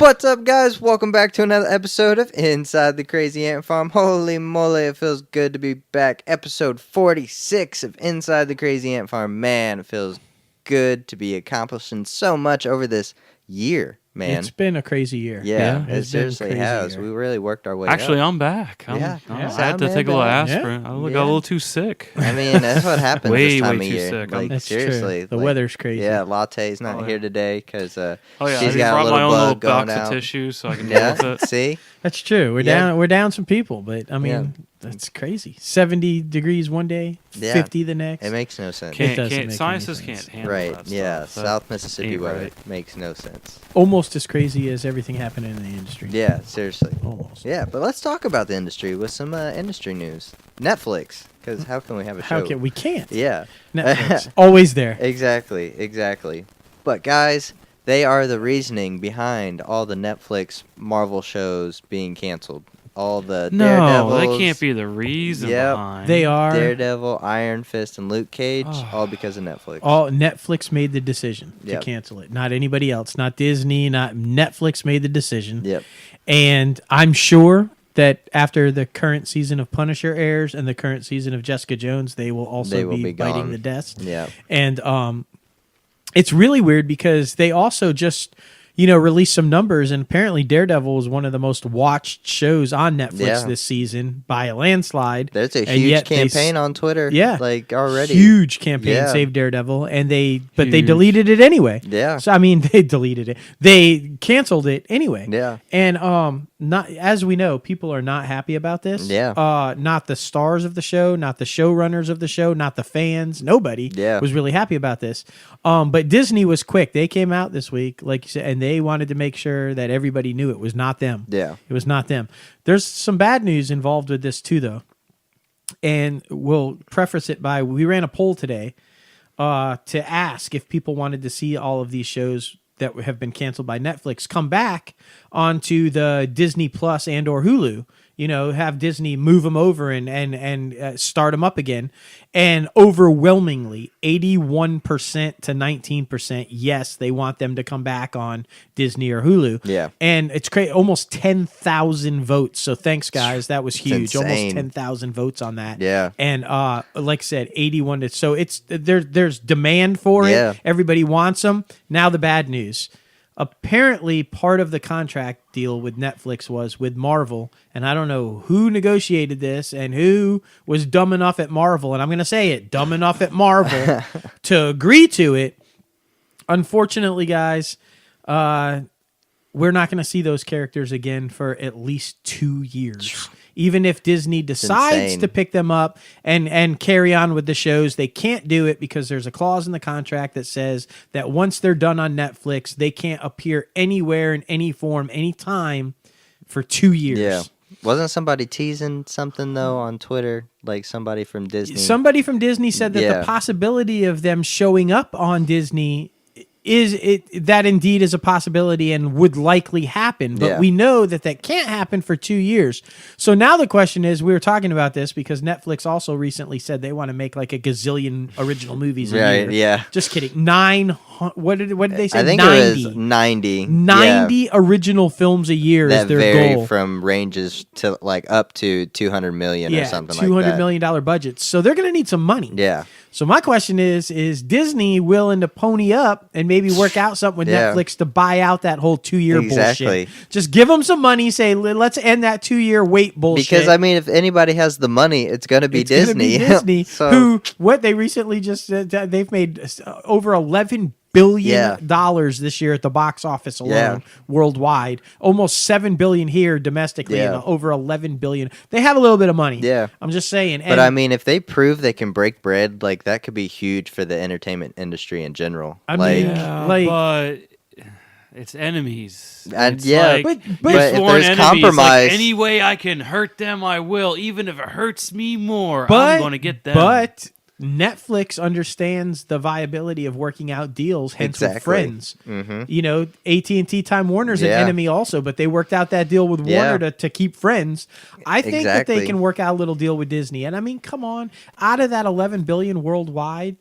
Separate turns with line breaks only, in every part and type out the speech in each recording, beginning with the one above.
What's up, guys? Welcome back to another episode of Inside the Crazy Ant Farm. Holy moly, it feels good to be back. Episode 46 of Inside the Crazy Ant Farm. Man, it feels good to be accomplishing so much over this year, man.
It's been a crazy year.
Yeah, it seriously has. We really worked our way
Actually,
up.
I'm back. I had to take a little
back.
aspirin. I got a little too sick.
I mean, that's what happens
way,
this time
way
of
too
year.
sick.
Like,
That's
seriously.
true. The weather's crazy.
Yeah, Latte's not here today because she's
I
got a
brought
little
my own
bug
little
going
box
out.
of tissue so I can deal with it.
See?
That's true. We're down some people, but I mean, that's crazy. 70 degrees one day, 50 the next.
It makes no sense.
Scientists can't handle
right,
that
yeah.
stuff.
South Mississippi weather
right.
makes no sense.
Almost as crazy as everything happening in the industry.
Yeah, seriously.
Almost.
Yeah, but let's talk about the industry with some industry news. Netflix, because how can we have a show?
We can't.
Yeah.
Netflix, always there.
Exactly. But guys, they are the reasoning behind all the Netflix Marvel shows being canceled. All the Daredevils.
They can't be the reason behind.
They are.
Daredevil, Iron Fist, and Luke Cage, all because of Netflix.
Netflix made the decision to cancel it. Not anybody else. Not Disney. Not Netflix made the decision.
Yep.
And I'm sure that after the current season of Punisher airs and the current season of Jessica Jones, they will also be biting
gone.
the dust.
Yeah.
And it's really weird because they also just released some numbers, and apparently Daredevil is one of the most watched shows on Netflix this season by a landslide.
There's a huge campaign on Twitter.
Yeah,
like already
huge campaign Save Daredevil, and they deleted it anyway.
Yeah.
So I mean, they deleted it. They canceled it anyway.
Yeah.
And not as we know, people are not happy about this.
Yeah.
Not the stars of the show, not the showrunners of the show, not the fans. Nobody was really happy about this. But Disney was quick. They came out this week, like you said, and they wanted to make sure that everybody knew it was not them.
Yeah.
It was not them. There's some bad news involved with this too, though. And we'll preface it by, we ran a poll today to ask if people wanted to see all of these shows that have been canceled by Netflix come back onto the Disney Plus and or Hulu. Have Disney move them over and start them up again. And overwhelmingly, 81% to 19%, yes, they want them to come back on Disney or Hulu.
Yeah.
And it's crazy, almost 10,000 votes. So thanks, guys. That was huge. Almost 10,000 votes on that.
Yeah.
And like I said, 81. So there's demand for it. Everybody wants them. Now the bad news. Apparently, part of the contract deal with Netflix was with Marvel, and I don't know who negotiated this and who was dumb enough at Marvel, and I'm going to say it, dumb enough at Marvel to agree to it. Unfortunately, guys, we're not going to see those characters again for at least 2 years. Even if Disney decides to pick them up and carry on with the shows, they can't do it because there's a clause in the contract that says that once they're done on Netflix, they can't appear anywhere in any form, anytime for 2 years.
Yeah. Wasn't somebody teasing something, though, on Twitter? Like somebody from Disney?
Somebody from Disney said that the possibility of them showing up on Disney that indeed is a possibility and would likely happen, but we know that can't happen for 2 years. So now the question is, we were talking about this because Netflix also recently said they want to make like a gazillion original movies a year.
Yeah.
Just kidding. What did they say?
I think
90.
it was 90.
90 original films a year
that
is their
vary
goal.
From ranges to like up to $200 million or something like that.
$200 million budgets. So they're going to need some money.
Yeah.
So my question is Disney willing to pony up and maybe work out something with Netflix to buy out that whole 2 year bullshit? Just give them some money, say, let's end that 2 year wait bullshit.
Because, I mean, if anybody has the money, it's going to be Disney.
Disney,
so,
they recently just said they've made over $11 billion this year at the box office alone, worldwide. Almost $7 billion here domestically, and over $11 billion. They have a little bit of money. Yeah, I'm just saying.
But I mean, if they prove they can break bread, like that could be huge for the entertainment industry in general.
But it's enemies.
But
if
there's compromise,
like, any way I can hurt them, I will, even if it hurts me more. I'm going to get them.
But Netflix understands the viability of working out deals, hence with friends. Mm-hmm. AT&T Time Warner's an enemy also, but they worked out that deal with Warner to keep friends. I think that they can work out a little deal with Disney. And I mean, come on, out of that $11 billion worldwide,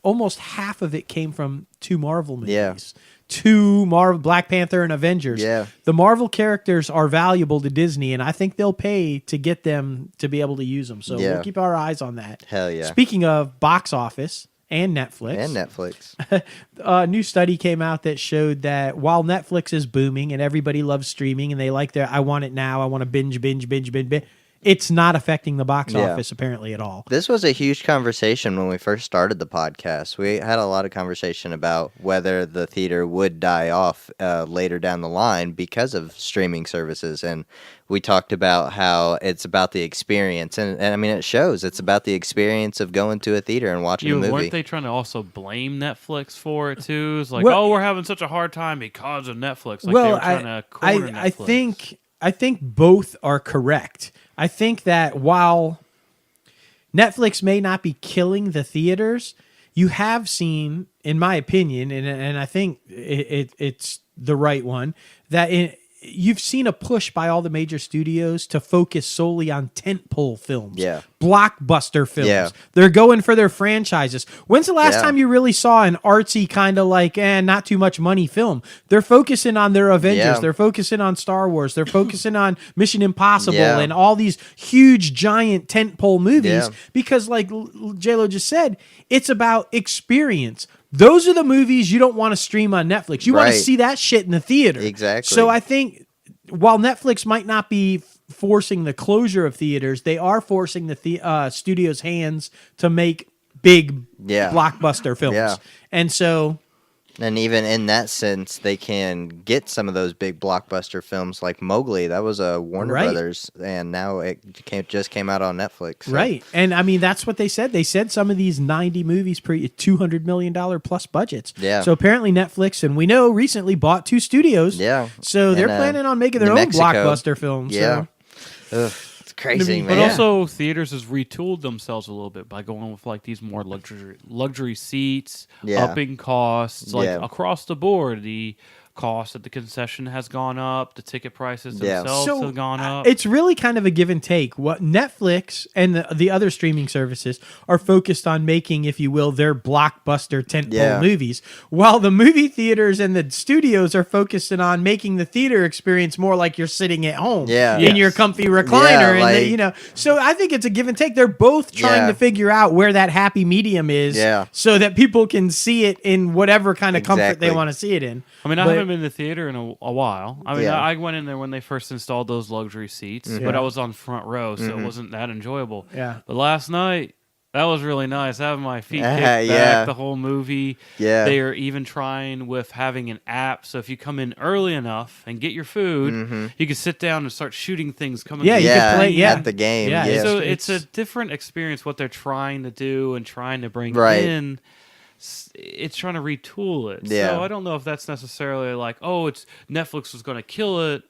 almost half of it came from 2 Marvel movies. two Marvel, Black Panther and Avengers.
Yeah.
The Marvel characters are valuable to Disney, and I think they'll pay to get them to be able to use them. So we'll keep our eyes on that.
Hell yeah.
Speaking of box office and Netflix. A new study came out that showed that while Netflix is booming and everybody loves streaming and they like their I want it now, I want to binge, it's not affecting the box office apparently at all.
This was a huge conversation when we first started the podcast. We had a lot of conversation about whether the theater would die off later down the line because of streaming services. And we talked about how it's about the experience. And I mean, it shows. It's about the experience of going to a theater and watching a movie.
Weren't they trying to also blame Netflix for it, too? It's like, we're having such a hard time because of Netflix. Like they were trying to corner Netflix.
I think both are correct. I think that while Netflix may not be killing the theaters, you have seen, in my opinion, and I think it's the right one, that you've seen a push by all the major studios to focus solely on tentpole films, blockbuster films. Yeah. They're going for their franchises. When's the last time you really saw an artsy kind of like, not too much money film? They're focusing on their Avengers. Yeah. They're focusing on Star Wars. They're focusing on Mission Impossible and all these huge, giant tentpole movies because, like J-Lo just said, it's about experience. Those are the movies you don't want to stream on Netflix. You want to see that shit in the theater.
Exactly.
So I think while Netflix might not be forcing the closure of theaters, they are forcing the studio's hands to make big blockbuster films. Yeah. And so...
And even in that sense, they can get some of those big blockbuster films like Mowgli. That was a Warner Brothers, and now it just came out on Netflix. So.
Right. And I mean, that's what they said. They said some of these 90 movies $200 million plus budgets. Yeah. So apparently Netflix, and we know recently bought 2 studios. Yeah. So they're planning on making their own blockbuster films.
Yeah.
So.
Ugh. Crazy, man.
But also, theaters has retooled themselves a little bit by going with like these more luxury seats, upping costs, like across the board. The cost at the concession has gone up. The ticket prices themselves have gone up.
It's really kind of a give and take. What Netflix and the other streaming services are focused on making, if you will, their blockbuster tentpole movies, while the movie theaters and the studios are focusing on making the theater experience more like you're sitting at home in your comfy recliner. And so I think it's a give and take. They're both trying to figure out where that happy medium is so that people can see it in whatever kind of comfort they want to see it in.
I mean, I haven't been in the theater in a while. I mean, I went in there when they first installed those luxury seats, but I was on front row, so it wasn't that enjoyable. Yeah. But last night, that was really nice. Having my feet kicked back the whole movie. Yeah. They are even trying with having an app, so if you come in early enough and get your food, you can sit down and start shooting things coming.
Yeah, you can play
at the game.
Yeah. So it's a different experience what they're trying to do and trying to bring in. It's trying to retool it. Yeah. So I don't know if that's necessarily like, it's Netflix was going to kill it,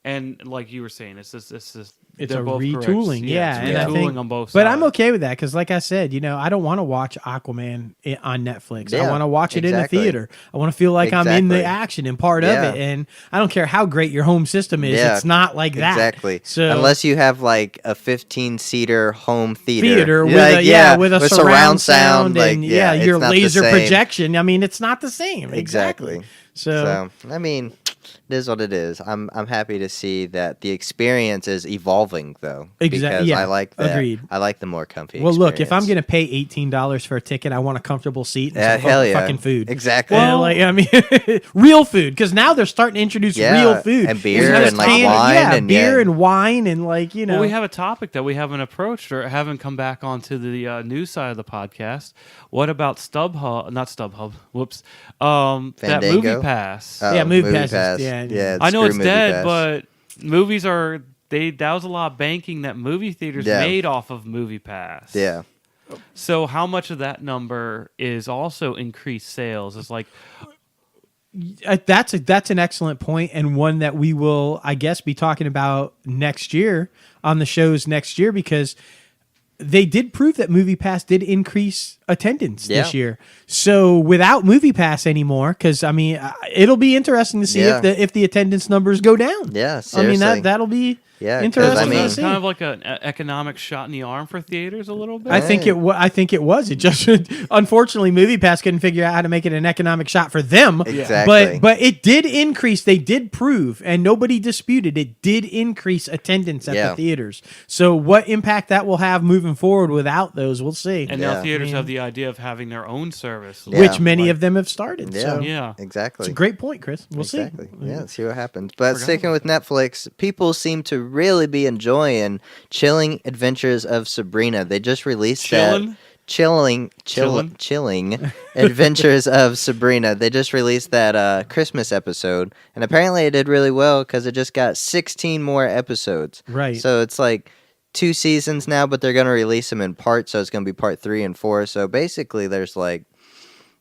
and like you were saying, it's a
retooling. Yeah,
it's retooling on both sides.
But I'm okay with that because, like I said, I don't want to watch Aquaman on Netflix. I want to watch it in a theater. I want to feel like I'm in the action and part of it. And I don't care how great your home system is. It's not like that.
Exactly. So unless you have like a 15-seater home
theater with a surround sound and your laser projection. I mean, it's not the same. Exactly. So
I mean, it is what it is. I'm happy to see that the experience is evolving, though.
Exactly.
Because I like that.
Agreed.
I like the more comfy.
Well, look, if I'm going to pay $18 for a ticket, I want a comfortable seat and some fucking food.
Exactly.
Well, real food, because now they're starting to introduce real food
and beer and wine
beer and wine and
Well, we have a topic that we haven't approached or haven't come back onto the news side of the podcast. What about StubHub? Not StubHub. Whoops. That Movie Pass.
Movie Pass.
Yeah,
I know it's dead, but movies are that was a lot of banking that movie theaters made off of Movie Pass.
Yeah.
So how much of that number is also increased sales? It's like
that's an excellent point, and one that we will, I guess, be talking about next year on the shows next year, because they did prove that Movie Pass did increase attendance this year. So without Movie Pass anymore, because it'll be interesting to see if the attendance numbers go down.
Yeah, seriously.
That'll be.
Yeah,
interesting.
I mean,
to see.
Kind of like an economic shot in the arm for theaters a little bit.
I think it was. It just unfortunately, MoviePass couldn't figure out how to make it an economic shot for them.
Exactly.
But it did increase. They did prove, and nobody disputed it. Did increase attendance at the theaters. So what impact that will have moving forward without those, we'll see.
And now theaters have the idea of having their own service,
which many of them have started.
Yeah,
so.
Exactly.
It's a great point, Chris. We'll see.
Yeah, see what happens. But sticking with Netflix, people seem to really be enjoying Chilling Adventures of Sabrina. They just released that. Chilling Adventures of Sabrina. They just released that Christmas episode, and apparently it did really well because it just got 16 more episodes.
Right.
So it's like 2 seasons now, but they're going to release them in parts, so it's going to be part 3 and 4. So basically there's like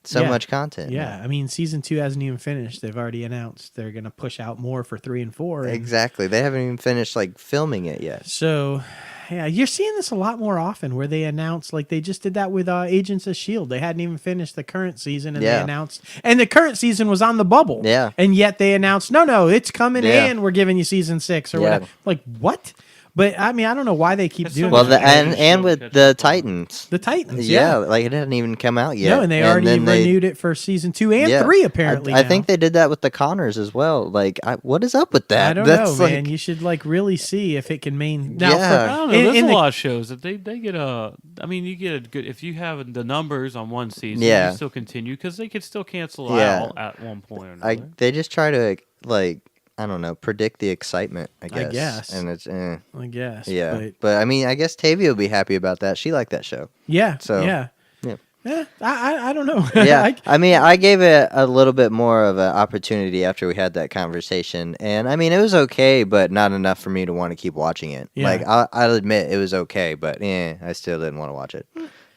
so much content.
Yeah, I mean, season 2 hasn't even finished. They've already announced they're going to push out more for 3 and 4.
Exactly. They haven't even finished like filming it yet.
So, yeah, you're seeing this a lot more often where they announce, like they just did that with Agents of S.H.I.E.L.D. They hadn't even finished the current season, and they announced, and the current season was on the bubble.
Yeah.
And yet they announced, no, it's coming in. We're giving you season 6 or whatever. Like, what? But I mean, I don't know why they keep doing.
Well,
that.
and with the Titans,
yeah,
like it hadn't even come out yet.
No, and they already renewed it for season 2 and 3. Apparently,
I think they did that with the Connors as well. Like, what is up with that?
I don't know, man. You should like really see if it can main. Now,
I don't know. There's a lot of shows that they get a. I mean, you get a good if you have the numbers on one season. You still continue because they could still cancel out at one point. Or another.
They just try to like. I don't know, predict the excitement, I guess. And it's,
I guess.
Yeah. But I mean, I guess Tavia will be happy about that. She liked that show.
Yeah.
So,
yeah. I don't know.
Yeah. I mean, I gave it a little bit more of an opportunity after we had that conversation. And I mean, it was okay, but not enough for me to want to keep watching it. Yeah. Like, I'll admit it was okay, but I still didn't want to watch it.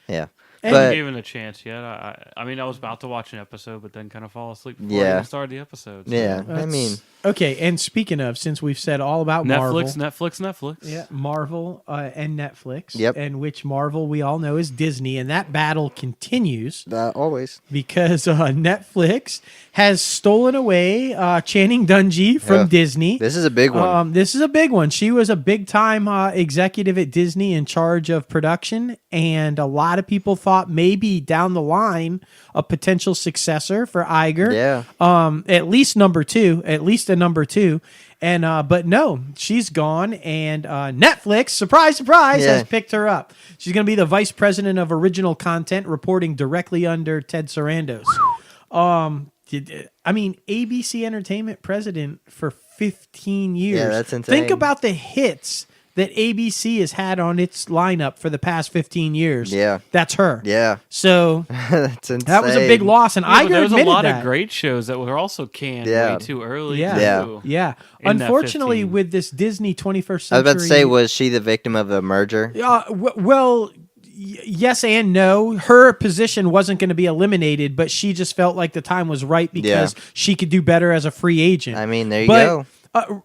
Yeah.
I haven't given it a chance yet. I mean, I was about to watch an episode, but then kind of fall asleep before I even started the episode. So.
Yeah, I mean...
Okay, and speaking of, since we've said all about
Netflix.
Yeah, Marvel and Netflix.
Yep.
And which Marvel we all know is Disney, and that battle continues.
Always.
Because Netflix has stolen away Channing Dungey from Disney.
This is a big one.
This is a big one. She was a big-time executive at Disney in charge of production, and a lot of people thought maybe down the line a potential successor for Iger.
Yeah.
At least number 2. At least a number 2. And but no, she's gone, and Netflix, surprise, has picked her up. She's going to be the vice president of original content, reporting directly under Ted Sarandos. I mean, ABC Entertainment president for 15 years.
Yeah, that's insane.
Think about the hits that ABC has had on its lineup for the past 15 years.
Yeah.
That's her.
Yeah.
So
that's insane.
That was a big loss, and Iger
there was
admitted
a lot
that.
of great shows that were also canned way too early.
Yeah. Unfortunately, with this Disney 21st century...
I was about to say, was she the victim of a merger?
Well... Yes and no. Her position wasn't going to be eliminated, but she just felt like the time was right because she could do better as a free agent.
I mean, there you go.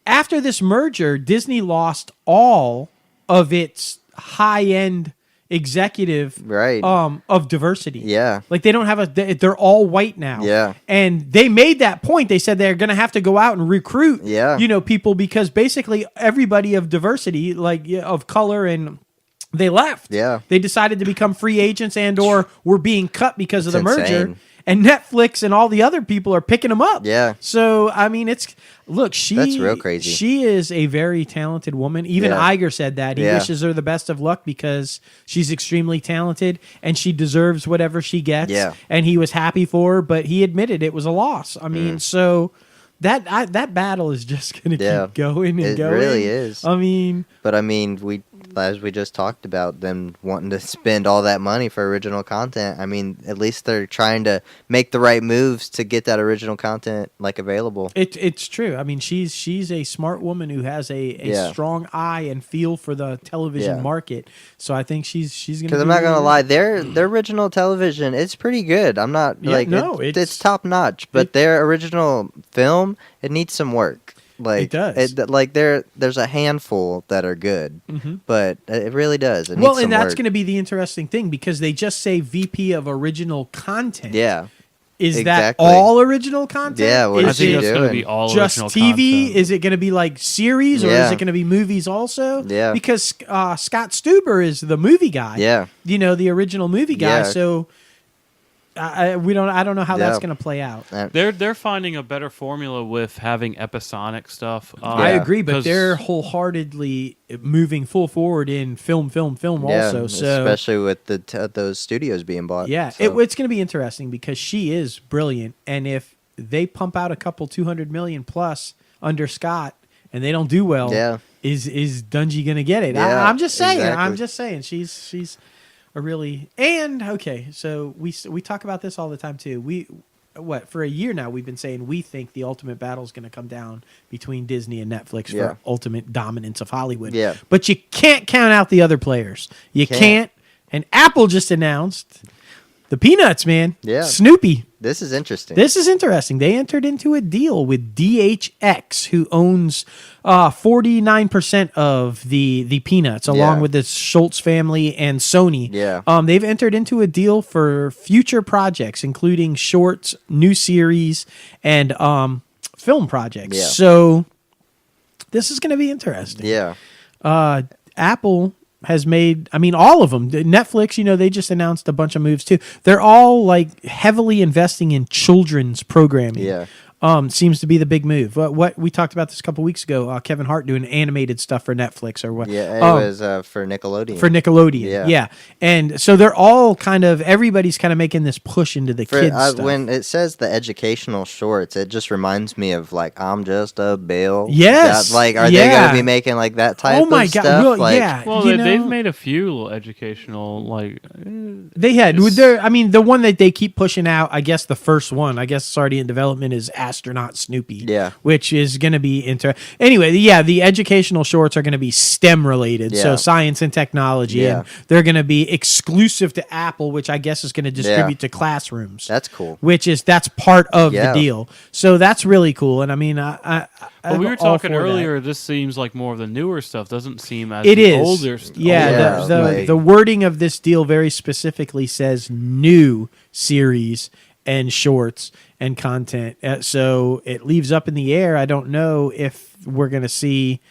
After this merger, Disney lost all of its high-end executive of diversity.
Yeah.
Like they don't have they're all white now.
Yeah.
And they made that point. They said they're going to have to go out and recruit people because basically everybody of diversity, like of color, and they left.
Yeah.
They decided to become free agents and or were being cut because of the merger.
Insane.
And Netflix and all the other people are picking them up.
Yeah.
So, I mean, that's
real crazy.
She is a very talented woman. Even Iger said that. He wishes her the best of luck because she's extremely talented and she deserves whatever she gets.
Yeah.
And he was happy for her, but he admitted it was a loss. I mean, so that battle is just going to keep going and going.
It really is.
I mean...
But, I mean, as we just talked about, them wanting to spend all that money for original content, I mean, at least they're trying to make the right moves to get that original content, like, available.
It's true. I mean, she's a smart woman who has a strong eye and feel for the television market. So I think she's going to
Because I'm not going to lie, their original television, it's pretty good. I'm not, it's top-notch. But their original film, it needs some work. Like,
it does.
There's a handful that are good, but it really does. It
and that's going to be the interesting thing because they just say VP of original content.
Yeah.
Is that all original content?
Yeah, what
I think that's going to be all
just
original
TV?
Content.
Is it going to be like series, or is it going to be movies also?
Yeah.
Because Scott Stuber is the movie guy.
Yeah.
The original movie guy.
Yeah.
So I don't know how that's going to play out.
They're finding a better formula with having episodic stuff.
I agree, but they're wholeheartedly moving full forward in film also. So
especially with those studios being bought.
Yeah,
so.
it's going to be interesting because she is brilliant, and if they pump out a couple 200 million plus under Scott and they don't do well, is Dungey going to get it?
Yeah,
I'm just saying.
exactly.
I'm just saying. She's a really okay. So we talk about this all the time too. For a year now we've been saying we think the ultimate battle is going to come down between Disney and Netflix for ultimate dominance of Hollywood.
Yeah.
But you can't count out the other players. You can't. And Apple just announced the Peanuts, man.
Yeah.
Snoopy.
This is interesting.
They entered into a deal with DHX, who owns 49% of the Peanuts, along with the Schultz family and Sony.
Yeah.
They've entered into a deal for future projects, including shorts, new series, and film projects.
Yeah.
So this is going to be interesting.
Yeah.
Apple has made, all of them. Netflix, they just announced a bunch of moves too. They're all like heavily investing in children's programming.
Yeah.
Seems to be the big move. What we talked about this a couple weeks ago, Kevin Hart doing animated stuff for Netflix or what?
Yeah, it was for Nickelodeon.
For Nickelodeon, yeah. And so they're all everybody's kind of making this push into the kids stuff.
When it says the educational shorts, it just reminds me of like I'm Just a Bill.
Yes.
Are they going to be making like that type of stuff?
Well,
like,
yeah.
Well, they've made a few educational
They had. The one that they keep pushing out, I guess the first one, it's already in development, is Astronaut Snoopy.
Yeah.
Which is going to be Anyway, the educational shorts are going to be STEM related, so science and technology, and they're going to be exclusive to Apple, which I guess is going to distribute to classrooms.
That's cool.
That's part of the deal. So that's really cool. And
we were talking earlier. This seems like more of the newer stuff. Doesn't seem as older stuff.
The wording of this deal very specifically says new series and shorts and content. So it leaves up in the air. I don't know if we're going to see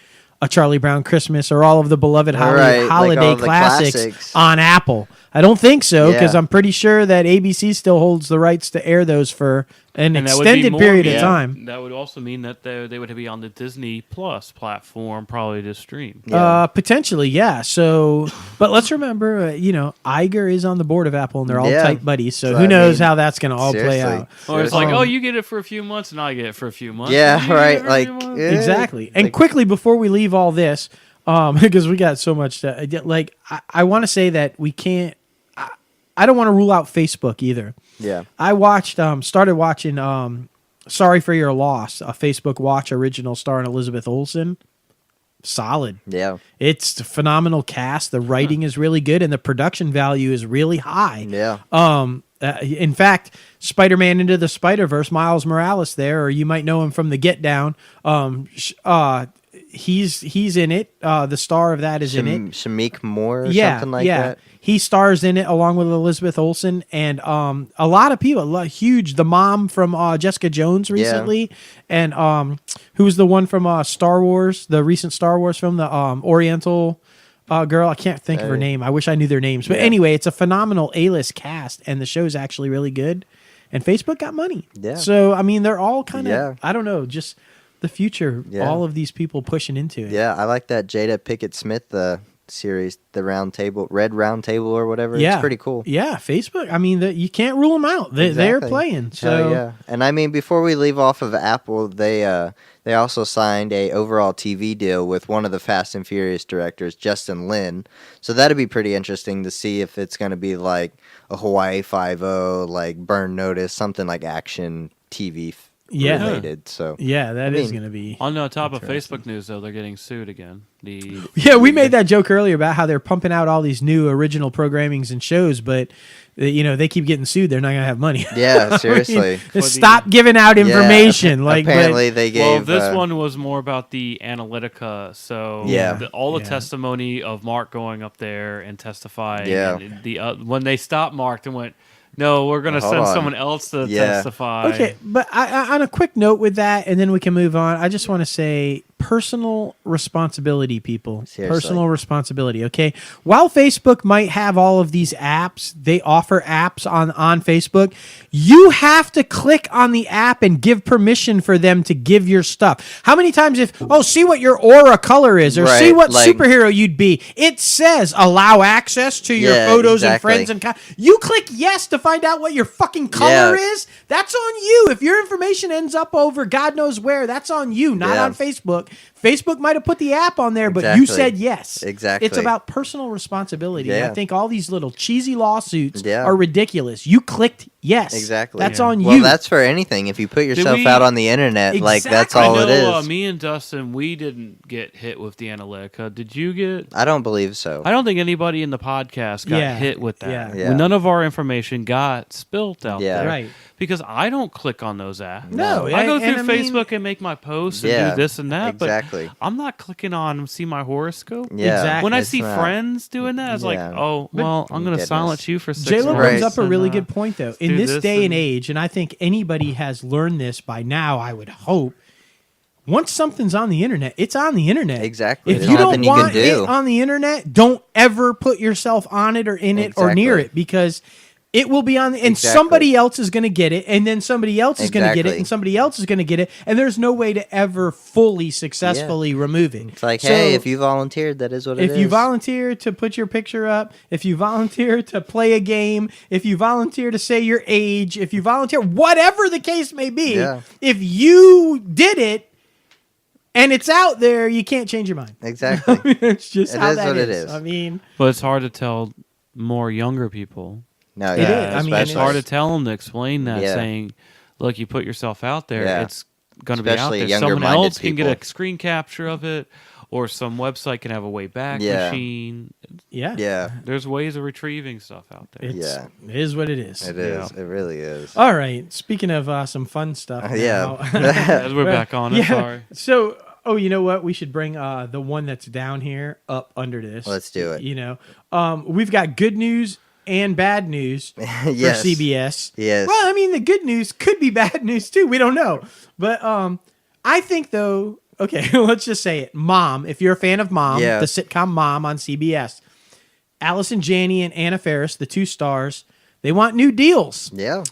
a Charlie Brown Christmas or all of the beloved holiday classics on Apple. I don't think so, because I'm pretty sure that ABC still holds the rights to air those for an extended period of time.
That would also mean that they would be on the Disney Plus platform, probably to stream.
Potentially, yeah. So, but let's remember, Iger is on the board of Apple, and they're all tight buddies. So who knows how that's going to all play out?
Or it's like, you get it for a few months, and I get it for a few months.
Yeah, right.
Exactly. And quickly before we leave all this, because we got so much to, I want to say that we can't. I don't want to rule out Facebook either.
Yeah.
I started watching Sorry for Your Loss, a Facebook Watch original starring Elizabeth Olsen. Solid. Yeah. It's a phenomenal cast. The writing is really good, and the production value is really high. Yeah. In fact, Spider-Man Into the Spider-Verse, Miles Morales there, or you might know him from The Get Down. He's in it. The star of that is in it.
Shamik Moore or something like that.
He stars in it along with Elizabeth Olsen and a lot of people. Huge. The mom from Jessica Jones recently, and who was the one from Star Wars, the recent Star Wars film, the Oriental girl. I can't think of her name. I wish I knew their names. But anyway, it's a phenomenal A-list cast, and the show's actually really good. And Facebook got money. Yeah. So, they're all kind of, I don't know, just the future, all of these people pushing into it.
Yeah, I like that Jada Pinkett Smith series, the Red Round Table or whatever. It's pretty cool.
Yeah, Facebook. You can't rule them out. They're playing. So
And before we leave off of Apple, they also signed a overall TV deal with one of the Fast and Furious directors, Justin Lin. So that'd be pretty interesting to see if it's going to be like a Hawaii Five-0, like Burn Notice, something like action TV related. So
that is going to be
on top of Facebook news, though. They're getting sued again.
We made that joke earlier about how they're pumping out all these new original programmings and shows, but they keep getting sued. They're not going to have money.
Yeah, seriously.
Stop giving out information.
Apparently they gave.
Well, this one was more about the Analytica. So all the testimony of Mark going up there and testifying. Yeah. And when they stopped Mark and went, No, we're gonna send someone else to testify.
Okay, but on a quick note with that, and then we can move on. I just want to say personal responsibility, people. Seriously. Personal responsibility. Okay, while Facebook might have all of these apps, they offer apps on Facebook. You have to click on the app and give permission for them to give your stuff. How many times see what your aura color is, or see what superhero you'd be? It says allow access to your photos and friends and you click yes to find out what your fucking color is. That's on you. If your information ends up over God knows where, that's on you, not on Facebook. Facebook might have put the app on there, but you said yes.
Exactly.
It's about personal responsibility. Yeah. I think all these little cheesy lawsuits are ridiculous. You clicked yes.
Exactly.
That's on you.
Well, that's for anything. If you put yourself out on the internet, like that's all it is.
Me and Dustin, we didn't get hit with the Analytica. Did you get?
I don't believe so.
I don't think anybody in the podcast got hit with that. Yeah. None of our information got spilt out there. Right. Because I don't click on those apps.
No.
I go through Facebook and make my posts and do this and that.
Exactly.
But I'm not clicking on see my horoscope.
Yeah.
Exactly.
When I see friends doing that, it's like, oh, well, I'm going to silence you for 6 months.
J-Lo brings up a really good point, though. In this day and age, and I think anybody has learned this by now, I would hope, once something's on the internet, it's on the internet.
Exactly.
If you don't want it on the internet, don't ever put yourself on it or in it or near it, because it will be on, and somebody else is going to get it, and then somebody else is going to get it, and somebody else is going to get it, and there's no way to ever fully successfully remove it.
It's like, hey, if you volunteered, that is what it is.
If you volunteer to put your picture up, if you volunteer to play a game, if you volunteer to say your age, if you volunteer, whatever the case may be, if you did it, and it's out there, you can't change your mind.
Exactly.
It's just how that is. I mean,
but it's hard to tell more younger people.
No,
it is. I mean,
it's hard to tell them to explain that, saying, "Look, you put yourself out there. It's going to be out there. Someone else can get a screen capture of it, or some website can have a way back machine.
Yeah.
There's ways of retrieving stuff out there.
It is what it is.
It is. It really is.
All right. Speaking of some fun stuff.
As we're back on it. Sorry.
So. Oh, you know what? We should bring the one that's down here up under this.
Let's do it.
You know, we've got good news and bad news for CBS.
Yes.
Well, I mean, the good news could be bad news too. We don't know. But I think, though, okay, let's just say it. Mom, if you're a fan of Mom, the sitcom Mom on CBS, Allison Janney and Anna Faris, the two stars, they want new deals.
Yeah.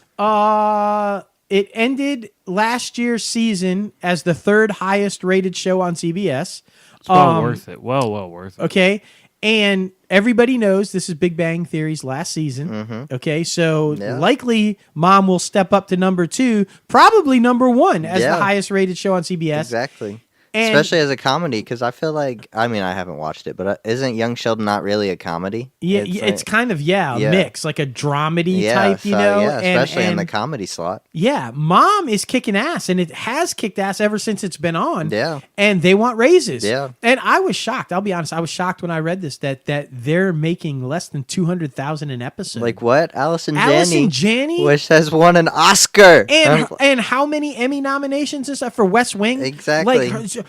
It ended last year's season as the third highest rated show on CBS.
It's well worth it. Well worth it.
Okay. And everybody knows this is Big Bang Theory's last season. Mm-hmm. Okay. So likely Mom will step up to number 2, probably number 1 as the highest rated show on CBS.
Exactly. Especially as a comedy, because I feel like, I mean, I haven't watched it, but isn't Young Sheldon not really a comedy?
Yeah, it's kind of, a mix, like a dramedy type, you know?
Yeah, especially in the comedy slot.
Yeah, Mom is kicking ass, and it has kicked ass ever since it's been on.
Yeah.
And they want raises.
Yeah.
And I was shocked, I'll be honest, I was shocked when I read this, that they're making less than $200,000 an episode.
Like what? Allison
Janney?
Which has won an Oscar.
And how many Emmy nominations is that for West Wing?
Exactly.
Like,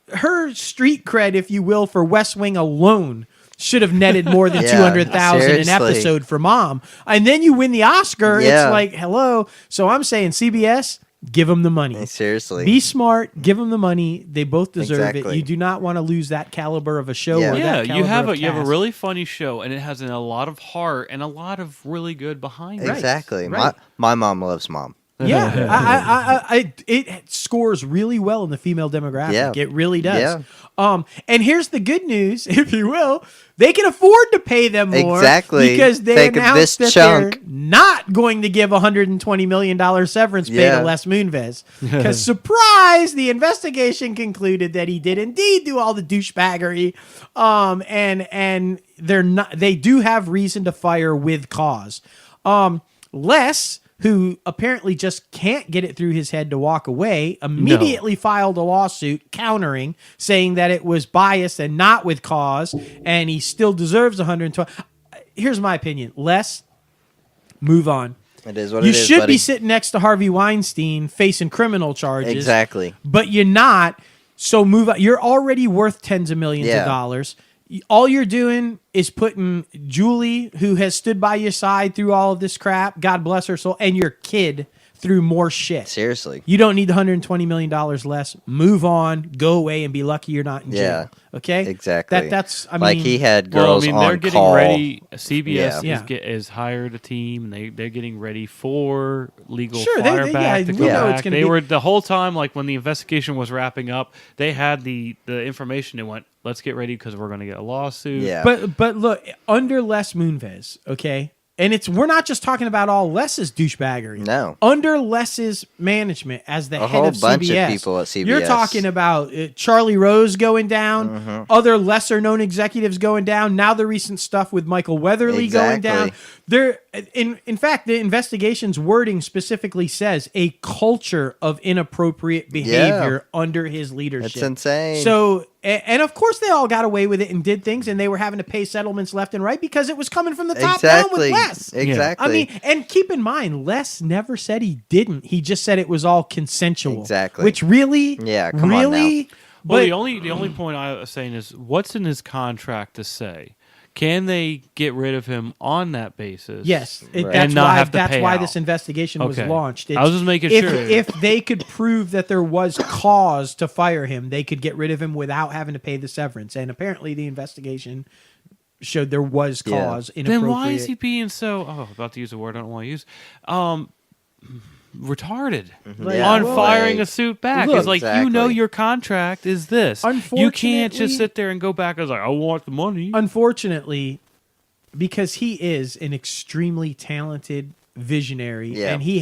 her street cred, if you will, for West Wing alone should have netted more than $200,000 an episode for Mom. And then you win the Oscar. It's like, hello. So I'm saying CBS, give them the money.
Seriously.
Be smart. Give them the money. They both deserve it. You do not want to lose that caliber of a show. Or that
you have a really funny show, and it has a lot of heart and a lot of really good behind it.
Exactly. Right. My mom loves Mom.
Yeah, it scores really well in the female demographic.
Yeah.
It really does. Yeah. And here's the good news, if you will. They can afford to pay them more.
Exactly.
Because they announced that they're not going to give $120 million severance pay to Les Moonves. Because, surprise, the investigation concluded that he did indeed do all the douchebaggery. And they do have reason to fire with cause. Les, who apparently just can't get it through his head to walk away, immediately filed a lawsuit countering, saying that it was biased and not with cause, and he still deserves 120. Here's my opinion. Les, move on.
It is what it is,
You should be sitting next to Harvey Weinstein facing criminal charges.
Exactly.
But you're not, so move on. You're already worth tens of millions of dollars. all you're doing is putting Julie, who has stood by your side through all of this crap, God bless her soul, and your kid through more shit.
Seriously.
You don't need the $120 million less. Move on, go away, and be lucky you're not in jail. Okay?
Exactly.
That's I mean,
like he had girls on
they're getting
call.
ready. CBS is hired a team. They're getting ready for legal fireback to come back. They were the whole time, like when the investigation was wrapping up, they had the information and went, let's get ready because we're going to get a lawsuit.
Yeah.
But look, under Les Moonves, okay? And we're not just talking about all Les's douchebaggery.
No.
Under Les's management as the head of CBS. A whole bunch of
people at CBS.
You're talking about Charlie Rose going down, other lesser-known executives going down, now the recent stuff with Michael Weatherly going down. In fact, the investigation's wording specifically says a culture of inappropriate behavior under his leadership.
That's insane.
So... And of course, they all got away with it and did things, and they were having to pay settlements left and right because it was coming from the top down with Les.
Exactly.
I mean, and keep in mind, Les never said he didn't. He just said it was all consensual.
Exactly.
Which really,
come on now.
Well, the only point I was saying is, what's in his contract to say? Can they get rid of him on that basis?
Yes,
and not have to pay
that's why
out?
this investigation was launched.
I was just making sure.
If they could prove that there was cause to fire him, they could get rid of him without having to pay the severance. And apparently, the investigation showed there was cause. Inappropriate.
Then why is he being so? About to use a word I don't want to use. Retarded on firing a suit back.
Look,
it's like, your contract is this. You can't just sit there and go back and like, I want the money.
Unfortunately, because he is an extremely talented visionary, and he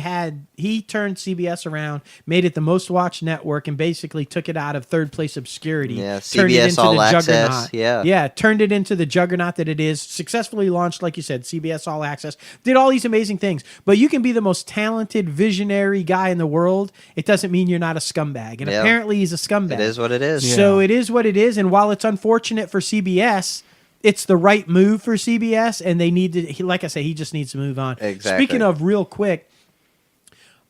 turned CBS around, made it the most watched network, and basically took it out of third place obscurity.
Yeah,
turned it
CBS
into
All
the
Access.
juggernaut. Turned it into the juggernaut that it is. Successfully launched, like you said, CBS All Access. Did all these amazing things. But you can be the most talented visionary guy in the world. It doesn't mean you're not a scumbag. And apparently he's a scumbag.
It is what it is.
So it is what it is. And while it's unfortunate for CBS, it's the right move for CBS, and they need to. Like I say, he just needs to move on.
Exactly.
Speaking of, real quick,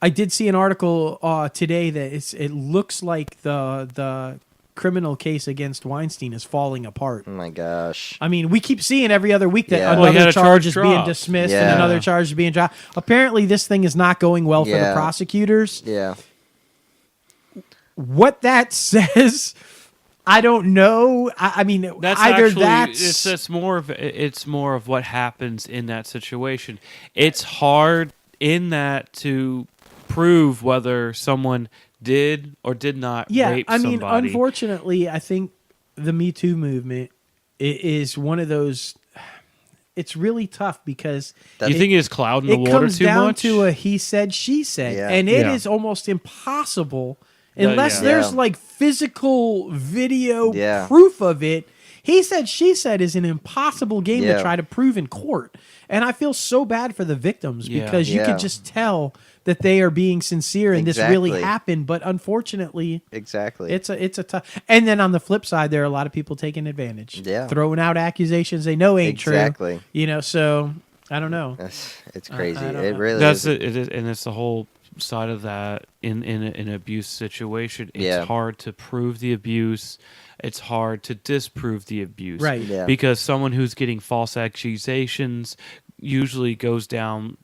I did see an article today that it looks like the criminal case against Weinstein is falling apart.
Oh my gosh!
I mean, we keep seeing every other week that another charge is being dismissed and another charge is being dropped. Apparently, this thing is not going well for the prosecutors.
Yeah.
What that says. I don't know. I mean,
it's more of what happens in that situation. It's hard in that to prove whether someone did or did not rape somebody.
I mean, unfortunately, I think the Me Too movement is one of those. It's really tough because
you think it's clouding the water too much.
It comes down to a he said, she said, and it is almost impossible. Unless there's like physical video proof of it. He said, she said is an impossible game to try to prove in court. And I feel so bad for the victims because you can just tell that they are being sincere and this really happened. But unfortunately, it's a tough. And then on the flip side, there are a lot of people taking advantage. Yeah. Throwing out accusations they know ain't true. So I don't know.
It's crazy. It really is.
It is. And it's the whole side of that in an abuse situation. It's hard to prove the abuse. It's hard to disprove the abuse,
right?
Because someone who's getting false accusations usually goes down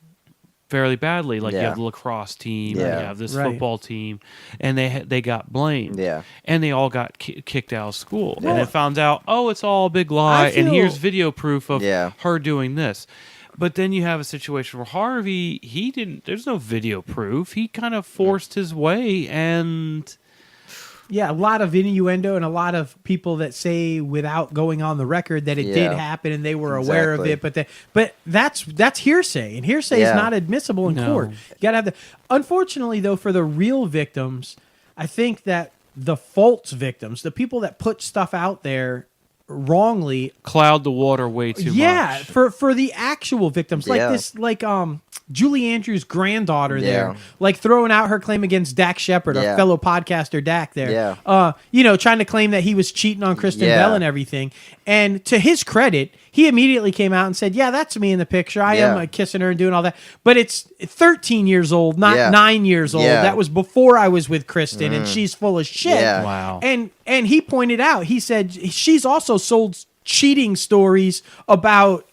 fairly badly. Like you have the lacrosse team, and you have this football team, and they got blamed, and they all got kicked out of school, and it found out, it's all a big lie, and here's video proof of her doing this. But then you have a situation where Harvey, there's no video proof. He kind of forced his way and...
Yeah, a lot of innuendo and a lot of people that say without going on the record that it did happen and they were aware of it. But that's hearsay, and hearsay is not admissible in court. You got to have the... Unfortunately, though, for the real victims, I think that the false victims, the people that put stuff out there wrongly,
cloud the water way too much.
Yeah, for the actual victims, like this, like Julie Andrews' granddaughter there, like throwing out her claim against Dak Shepard, our fellow podcaster Dak there. Trying to claim that he was cheating on Kristen Bell and everything. And to his credit, he immediately came out and said, "Yeah, that's me in the picture. I am kissing her and doing all that." But it's 13 years old, not 9 years old. That was before I was with Kristen, and she's full of shit.
Wow.
And he pointed out, he said she's also sold cheating stories about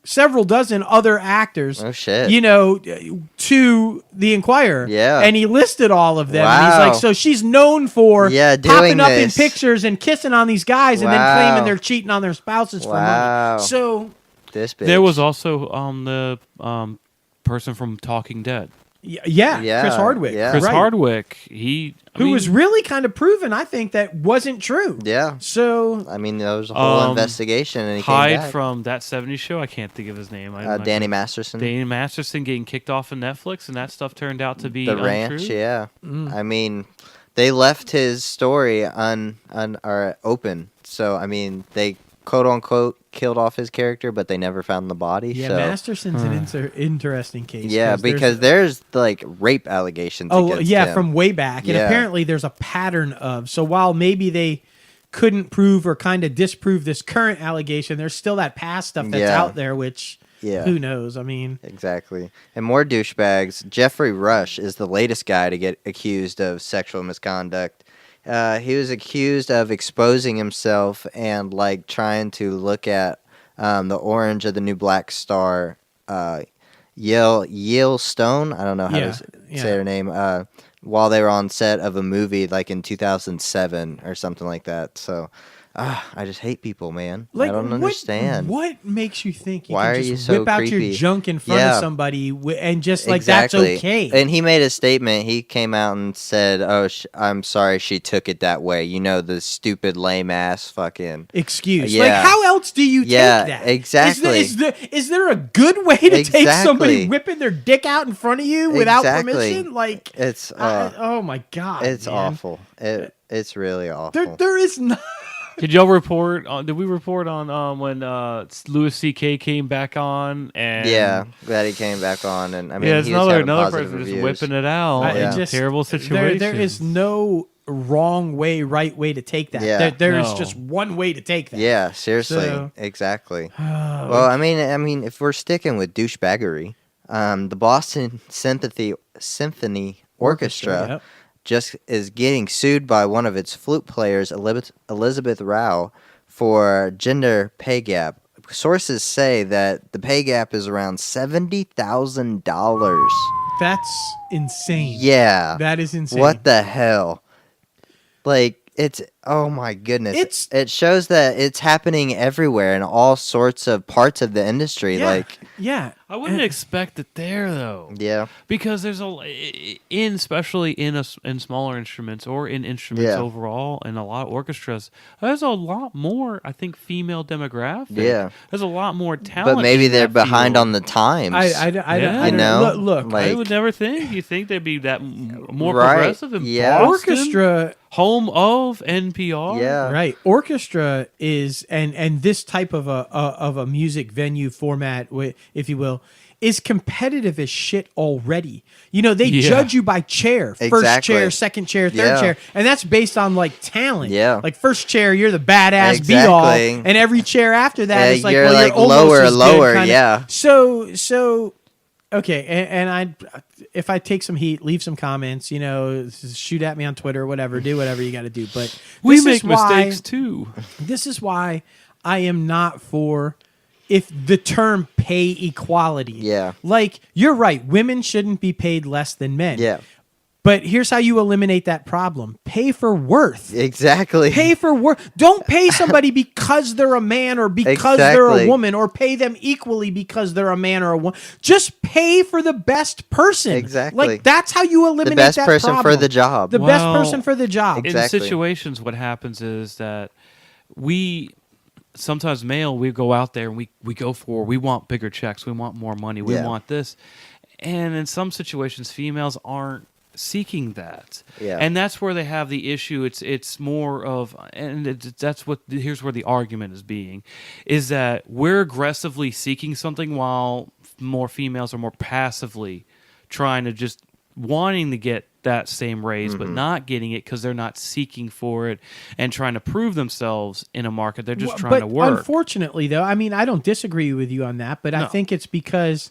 several dozen other actors.
Oh shit!
To the Inquirer.
Yeah,
and he listed all of them.
Wow.
And he's like, so she's known for popping up in
this.
pictures and kissing on these guys, and then claiming they're cheating on their spouses for money. So
this bitch.
There was also the person from Talking Dead.
Yeah, Chris Hardwick.
Yeah.
Chris Hardwick, who
was really kind of proven, I think, that wasn't true.
Yeah.
So
I mean, there was a whole investigation, and he
Hyde
came back.
From That 70s Show. I can't think of his name.
Danny Masterson.
Danny Masterson getting kicked off of Netflix, and that stuff turned out to be
the
untrue.
ranch. Yeah. I mean, they left his story open. So I mean, they quote unquote killed off his character, but they never found the body.
Yeah,
so.
Masterson's an interesting case.
Yeah, because there's like rape allegations.
Against
him.
from way back, and apparently there's a pattern of. So while maybe they couldn't prove or kind of disprove this current allegation, there's still that past stuff that's out there, which who knows? I mean,
exactly. And more douchebags. Geoffrey Rush is the latest guy to get accused of sexual misconduct. He was accused of exposing himself and like trying to look at the orange of the new Black Star, Yale Stone. I don't know how to say her name. While they were on set of a movie like in 2007 or something like that. So I just hate people, man.
Like,
I don't understand.
What makes you think you
Why
can
are
just
you so
whip out
creepy?
your junk in front of somebody and just like that's okay?
And he made a statement. He came out and said, "Oh, I'm sorry she took it that way. You know, the stupid lame ass fucking
excuse. Like, how else do you take that?
Exactly.
Is there a good way to take somebody whipping their dick out in front of you without permission? Like,
it's
oh my god,
it's awful. It's really awful.
There is not.
Did y'all report on? Did we report on when Louis C.K. came back on? And
that he came back on, and I mean,
it's another person
reviews.
just whipping it out. Terrible situation.
There is no wrong way, right way to take that.
Yeah.
There is just one way to take that.
Yeah, seriously, exactly. Well, I mean, if we're sticking with douchebaggery, the Boston Symphony Orchestra. Just is getting sued by one of its flute players, Elizabeth Rao, for gender pay gap. Sources say that the pay gap is around $70,000.
That's insane.
Yeah.
That is insane.
What the hell? Like, it's, oh my goodness. It shows that it's happening everywhere in all sorts of parts of the industry.
I wouldn't expect it there though.
Yeah,
because there's especially in smaller instruments or in instruments overall, and a lot of orchestras. There's a lot more, I think, female demographic.
Yeah,
there's a lot more talent.
But maybe they're behind on the times.
I don't know. Look,
like, I would never think. You think they'd be that more progressive in Boston?
Orchestra,
home of NPR.
Yeah,
right. Orchestra is and this type of a music venue format, if you will, is competitive as shit already. You know, they judge you by chair. First chair, second chair, third chair. And that's based on like talent.
Yeah.
Like first chair, you're the badass be all. And every chair after that is like,
you're
well,
like
you're
lower,
lower.
Yeah.
So okay, and if I take some heat, leave some comments, you know, shoot at me on Twitter, whatever, do whatever you got to do. But
we make mistakes too.
This is why I am not for if the term pay equality.
Yeah.
Like, you're right, women shouldn't be paid less than men.
Yeah.
But here's how you eliminate that problem. Pay for worth.
Exactly.
Pay for worth. Don't pay somebody because they're a man or because they're a woman, or pay them equally because they're a man or a woman. Just pay for the best person.
Exactly.
Like, that's how you eliminate that problem.
The best person for the job.
The best person for the job.
Exactly.
In situations, what happens is that sometimes male, we go out there and we want bigger checks, we want more money, we want this. And in some situations, females aren't seeking that.
Yeah.
And that's where they have the issue. It's more of, and here's where the argument is that we're aggressively seeking something while more females are more passively trying to just wanting to get that same raise, but not getting it because they're not seeking for it and trying to prove themselves in a market. They're just trying to work.
Unfortunately, though, I mean, I don't disagree with you on that, but I think it's because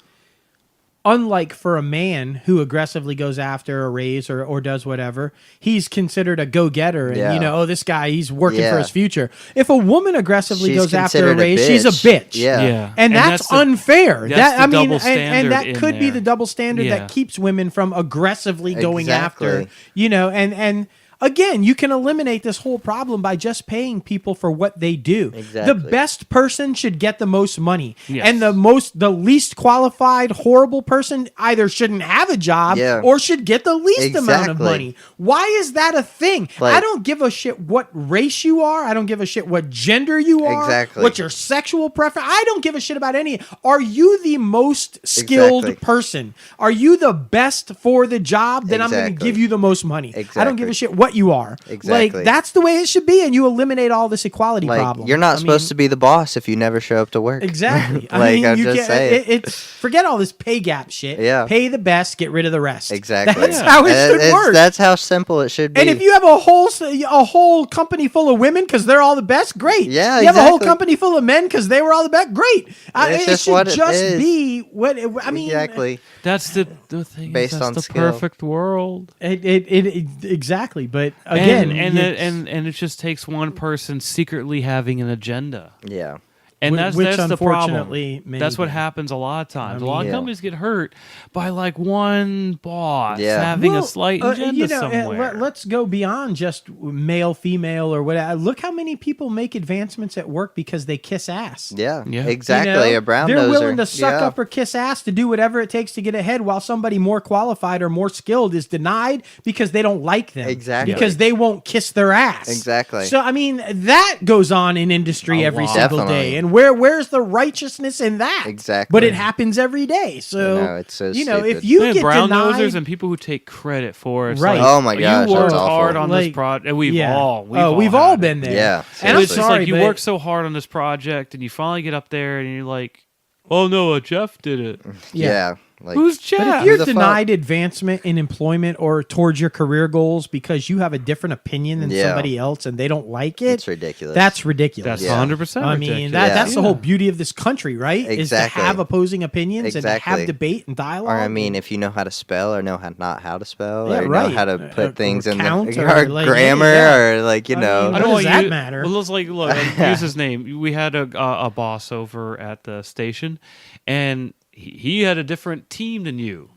Unlike for a man who aggressively goes after a raise or does whatever, he's considered a go-getter. And, this guy, he's working for his future. If a woman aggressively goes after a raise, she's a bitch.
Yeah.
And that's unfair.
That's
and that could be the double standard that keeps women from aggressively going after, and again, you can eliminate this whole problem by just paying people for what they do.
Exactly.
The best person should get the most money.
Yes.
And the least qualified, horrible person either shouldn't have a job or should get the least amount of money. Why is that a thing? I don't give a shit what race you are. I don't give a shit what gender you are. What your sexual preference. I don't give a shit about any. Are you the most skilled person? Are you the best for the job? Then I'm going to give you the most money. I don't give a shit what you are.
Exactly.
That's the way it should be, and you eliminate all this equality problem.
You're not supposed to be the boss if you never show up to work.
Exactly.
I'm just saying.
It's forget all this pay gap shit.
Yeah.
Pay the best, get rid of the rest.
Exactly.
That's how it should work.
That's how simple it should be.
And if you have a whole company full of women because they're all the best, great.
Yeah,
you have a whole company full of men because they were all the best, great. It should just be what I mean.
Exactly.
That's the thing.
Based
that's
on
the
skill.
perfect world.
It exactly. But again,
and it just takes one person secretly having an agenda.
Yeah.
And that's the problem.
Unfortunately,
that's what happens a lot of times. A lot of companies get hurt by like one boss having a slight agenda somewhere.
Let's go beyond just male, female, or whatever. Look how many people make advancements at work because they kiss ass.
Yeah. Exactly. A brown
They're
noser.
willing to suck up or kiss ass to do whatever it takes to get ahead, while somebody more qualified or more skilled is denied because they don't like them.
Exactly.
Because they won't kiss their ass.
Exactly.
So I mean, that goes on in industry every single day, and where's the righteousness in that?
Exactly.
But it happens every day. So
it's so
stupid. If
you
get
brown
denied,
nosers and people who take credit for it,
right?
Oh my gosh,
you worked
that's
hard
awful.
on this project. We've all
been there.
Yeah,
and I'm
it's
sorry,
like you worked so hard on this project, and you finally get up there, and you're like, "Oh no, Jeff did it."
Yeah. Like,
who's Jeff?
But if you're denied advancement in employment or towards your career goals because you have a different opinion than somebody else and they don't like it,
it's ridiculous.
That's ridiculous.
That's 100%.
I mean, that's the whole beauty of this country, right?
Exactly.
Is to have opposing opinions and to have debate and dialogue.
Or I mean, if you know how to spell or know how to spell,
or
know how to put things in
count
or
like,
grammar or like
I mean,
what does
that matter?
Well, let's look, use his name. We had a boss over at the station, and he had a different team than you.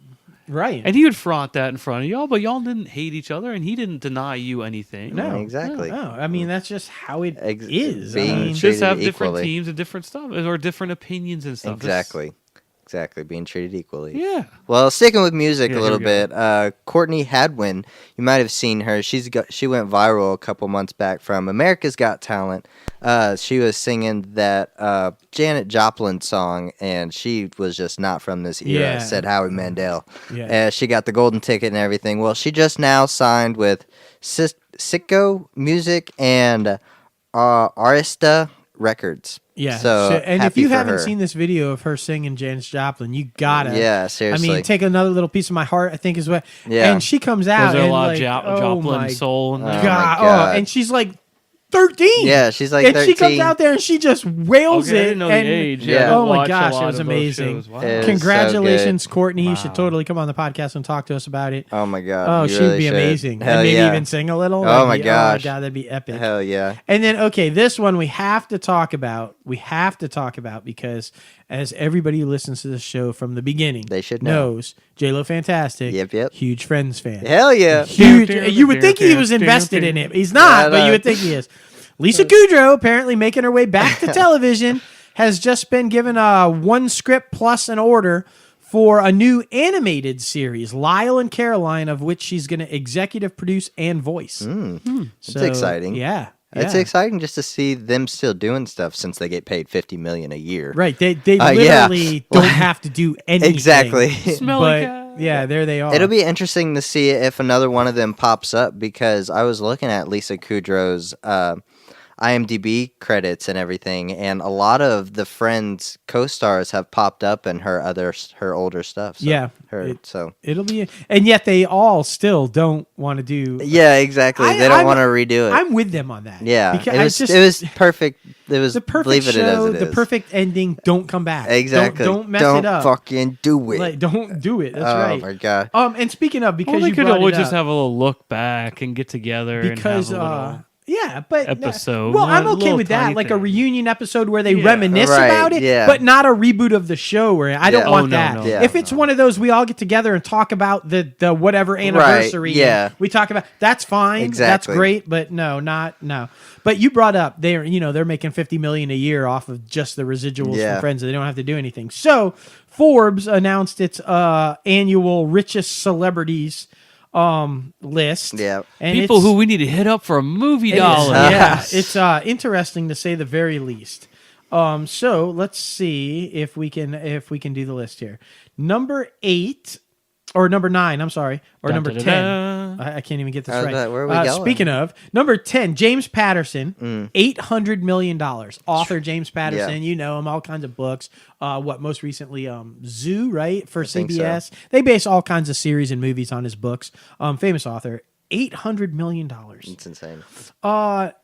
Right.
And he would flaunt that in front of y'all, but y'all didn't hate each other, and he didn't deny you anything.
No,
exactly.
No. I mean, that's just how it is.
Just have different teams and different stuff, or different opinients and stuff.
Exactly, being treated equally.
Yeah.
Well, sticking with music a little bit, Courtney Win, you might have seen her. She went viral a couple months back from America's Got Talent. She was singing that Janet Joplin song, and she was just not from this era, said Howie Mandel. Yeah. She got the golden ticket and everything. Well, she just now signed with Sicko Music and Arista Records.
Yeah.
So
and if you haven't seen this video of her singing Janis Joplin, you gotta.
Yeah, seriously.
I mean, Take Another Little Piece of My Heart, I think is what.
Yeah.
And she comes out.
Was there
and
a lot
like,
of Joplin soul in there?
God. And she's like 13.
Yeah, she's like 13.
And she comes out there and she just wails
I
it.
didn't know the age.
Yeah.
Oh my gosh, it was amazing.
Wow.
Congratulations,
so
Courtney. You should totally come on the podcast and talk to us about it.
Oh my god.
Oh, she would be amazing.
Hell
and maybe
yeah.
even sing a little.
Oh my gosh.
Oh my god, that'd be epic.
Hell yeah.
And then this one we have to talk about. Because as everybody who listens to this show from the beginning
they should know.
knows, J-Lo Fantastic.
Yep.
Huge Friends fan.
Hell yeah.
Huge. You would think he was invested in it. He's not, but you would think he is. Lisa Kudrow, apparently making her way back to television, has just been given a one script plus an order for a new animated series, Lyle and Caroline, of which she's going to executive produce and voice.
It's exciting.
Yeah.
It's exciting just to see them still doing stuff since they get paid $50 million a year.
Right. They literally don't have to do anything.
Exactly.
Yeah, there they are.
It'll be interesting to see if another one of them pops up because I was looking at Lisa Kudrow's IMDb credits and everything, and a lot of the Friends co-stars have popped up in her older stuff. So
it'll be, and yet they all still don't want to do.
Yeah, exactly. They don't want to redo it.
I'm with them on that.
Yeah, because it was perfect. It was
the perfect show, the perfect ending. Don't come back.
Exactly.
Don't mess it up.
Don't fucking do it.
Like, don't do it. That's right.
Oh my god.
And speaking of, because
they
you
could
brought
always
it up,
just have a little look back and get together
because
and have a little
yeah, but
episode.
Well, I'm okay with that, like a reunion episode where they reminisce about it, but not a reboot of the show. Where I don't want that.
No.
If it's one of those, we all get together and talk about the whatever anniversary.
Yeah,
we talk about that's fine.
Exactly.
That's great, but no. But you brought up they're making $50 million a year off of just the residuals from Friends. They don't have to do anything. So Forbes announced its annual richest celebrities list.
Yeah.
And
people who we need to hit up for a movie dollar.
Yeah, it's interesting to say the very least. So let's see if we can do the list here. Number 8 or number 9, I'm sorry, or number 10. I can't even get this right.
Where are we going?
Speaking of, number 10, James Patterson, $800 million. Author James Patterson, you know him, all kinds of books. Most recently, Zoo, right, for CBS. So. They base all kinds of series and movies on his books. Famous author, $800 million.
It's insane.
I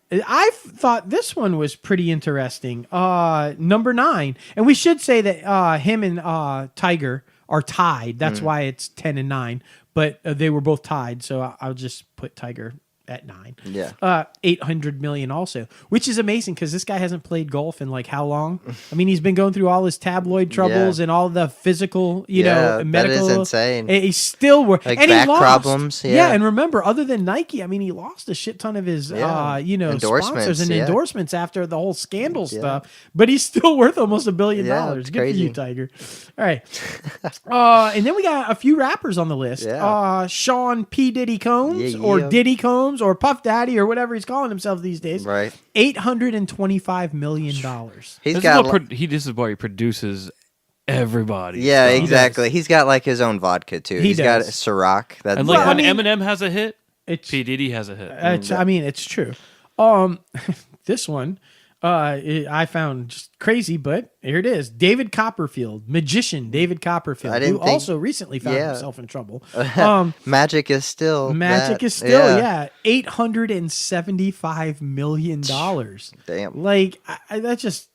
thought this one was pretty interesting. Number 9, and we should say that him and Tiger are tied. That's why it's 10 and 9. But they were both tied, so I'll just put Tiger at 9.
Yeah.
$800 million also, which is amazing because this guy hasn't played golf in like how long? I mean, he's been going through all his tabloid troubles and all the physical, medical.
That is insane.
He's still working.
Like back problems.
Yeah, and remember, other than Nike, I mean, he lost a shit ton of his, sponsors and endorsements after the whole scandal stuff. But he's still worth almost $1 billion. Good
crazy.
for you, Tiger. All right. And then we got a few rappers on the list.
Yeah.
Sean P. Diddy Combs or Diddy Combs or Puff Daddy or whatever he's calling himself these days.
Right.
$825 million.
This is why he produces everybody.
Yeah, exactly. He's got like his own vodka too. He's got Ciroc.
When Eminem has a hit, P. Diddy has a hit.
I mean, it's true. This one I found just crazy, but here it is. David Copperfield, magician David Copperfield, who also recently found himself in trouble.
Magic is still
$875 million.
Damn.
Like, that just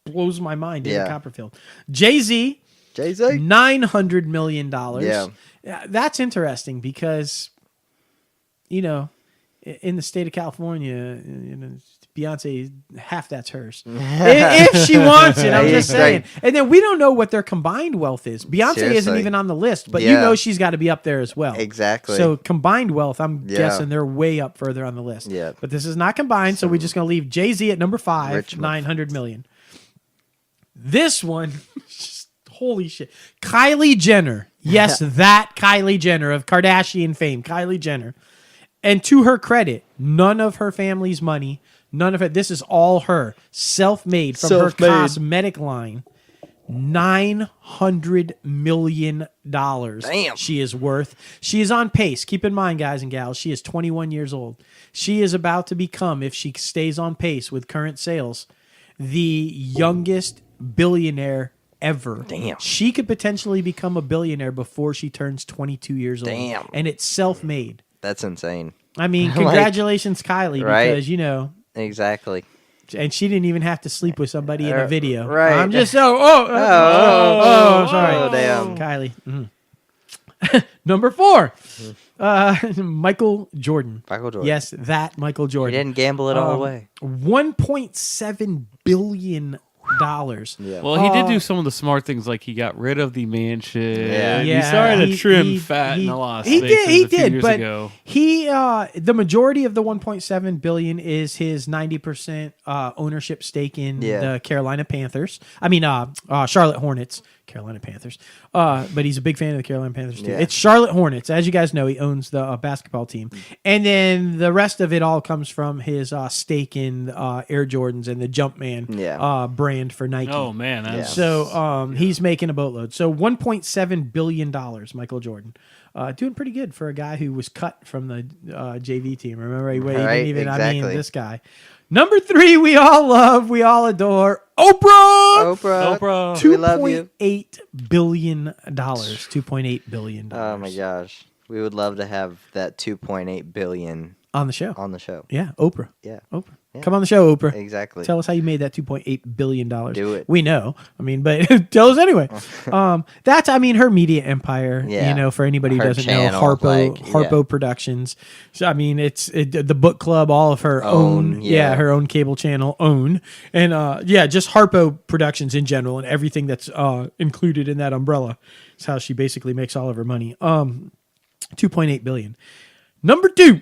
blows my mind, David Copperfield. Jay-Z, $900 million. Yeah. That's interesting because, in the state of California, Beyonce, half that's hers. If she wants it, I'm just saying. And then we don't know what their combined wealth is. Beyonce isn't even on the list, but she's got to be up there as well.
Exactly.
So combined wealth, I'm guessing they're way up further on the list.
Yeah.
But this is not combined, so we're just going to leave Jay-Z at number 5, $900 million. This one, just, holy shit. Kylie Jenner. Yes, that Kylie Jenner of Kardashian fame. Kylie Jenner. And to her credit, none of her family's money, none of it. This is all her. Self-made from her cosmetic line. $900 million.
Damn.
She is worth. She is on pace. Keep in mind, guys and gals, she is 21 years old. She is about to become, if she stays on pace with current sales, the youngest billionaire ever.
Damn.
She could potentially become a billionaire before she turns 22 years old.
Damn.
And it's self-made.
That's insane.
I mean, congratulations, Kylie, because,
Exactly.
And she didn't even have to sleep with somebody in a video.
Right.
I'm just sorry.
Oh, damn.
Kylie. Number 4. Michael Jordan.
Michael Jordan.
Yes, that Michael Jordan.
He didn't gamble it all away.
$1.7 billion.
Yeah.
Well, he did do some of the smart things, like he got rid of the mansion.
Yeah.
He started to trim fat in the Las Vegas a few years ago.
The majority of the $1.7 billion is his 90% ownership stake in the Carolina Panthers. I mean, Charlotte Hornets. Carolina Panthers. But he's a big fan of the Carolina Panthers too. Yeah. It's Charlotte Hornets. As you guys know, he owns the basketball team. And then the rest of it all comes from his stake in Air Jordans and the Jumpman brand for Nike.
Oh, man.
So he's making a boatload. So $1.7 billion, Michael Jordan. doing pretty good for a guy who was cut from the JV team. Remember, he
Right,
didn't even.
exactly.
I mean, this guy. Number 3, we all love, we all adore, Oprah.
Oprah.
$2.8 billion. $2.8 billion.
Oh my gosh, we would love to have that 2.8 billion
on the show. Yeah, Oprah.
Yeah.
Oprah. Yeah. Come on the show, Oprah.
Exactly.
Tell us how you made that $2.8 billion.
Do it.
We know. I mean, but tell us anyway. That's, I mean, her media empire, for anybody who doesn't know, Harpo Productions. So, I mean, it's the book club, all of her own, her own cable channel, And, just Harpo Productions in general and everything that's included in that umbrella is how she basically makes all of her money. $2.8 billion. Number 2.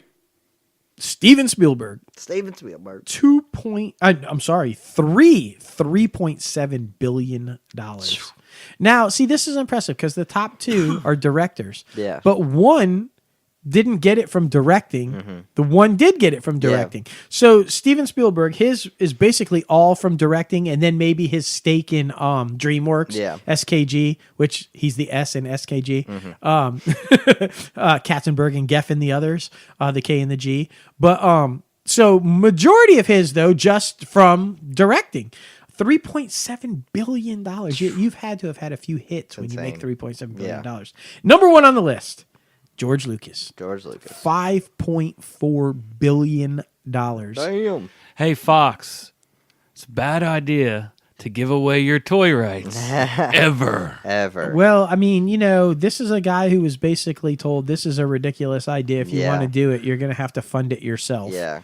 Steven Spielberg. $3.7 billion. Now, see, this is impressive because the top 2 are directors.
Yeah.
But one didn't get it from directing. Mm-hmm. The one did get it from directing. Yeah. So Steven Spielberg, his is basically all from directing, and then maybe his stake in DreamWorks, SKG, which he's the S in SKG, Katzenberg and Geffen the others, the K and the G. But so majority of his though just from directing. $3.7 billion. You've had to have had a few hits when you make $3.7 billion. Yeah. Number 1 on the list. George Lucas. $5.4 billion.
Damn.
Hey, Fox. It's a bad idea to give away your toy rights. Ever.
Well, I mean, this is a guy who was basically told this is a ridiculous idea. If you want to do it, you're going to have to fund it yourself.
Yeah.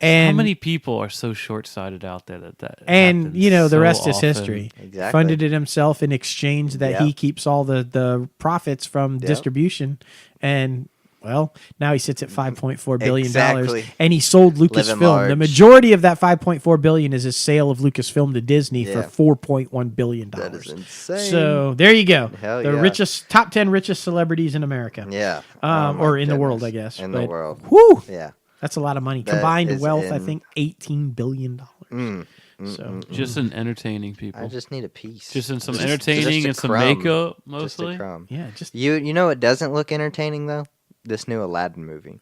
And how many people are so short-sighted out there that
and the
so
rest is
often.
history.
Exactly.
Funded it himself in exchange that he keeps all the profits from distribution, and well, now he sits at $5.4 billion, and he sold Lucasfilm. The majority of that $5.4 billion is his sale of Lucasfilm to Disney for $4.1 billion.
That is insane.
So there you go. The top 10 richest celebrities in America.
Yeah.
Or in the world, I guess.
The world.
Whew.
Yeah.
That's a lot of money. Combined wealth, I think, $18 billion. So
just in entertaining people.
I just need a piece.
Just in some entertaining and some makeup, mostly.
Just a crumb.
Yeah, just
you know what doesn't look entertaining though? This new Aladdin movie.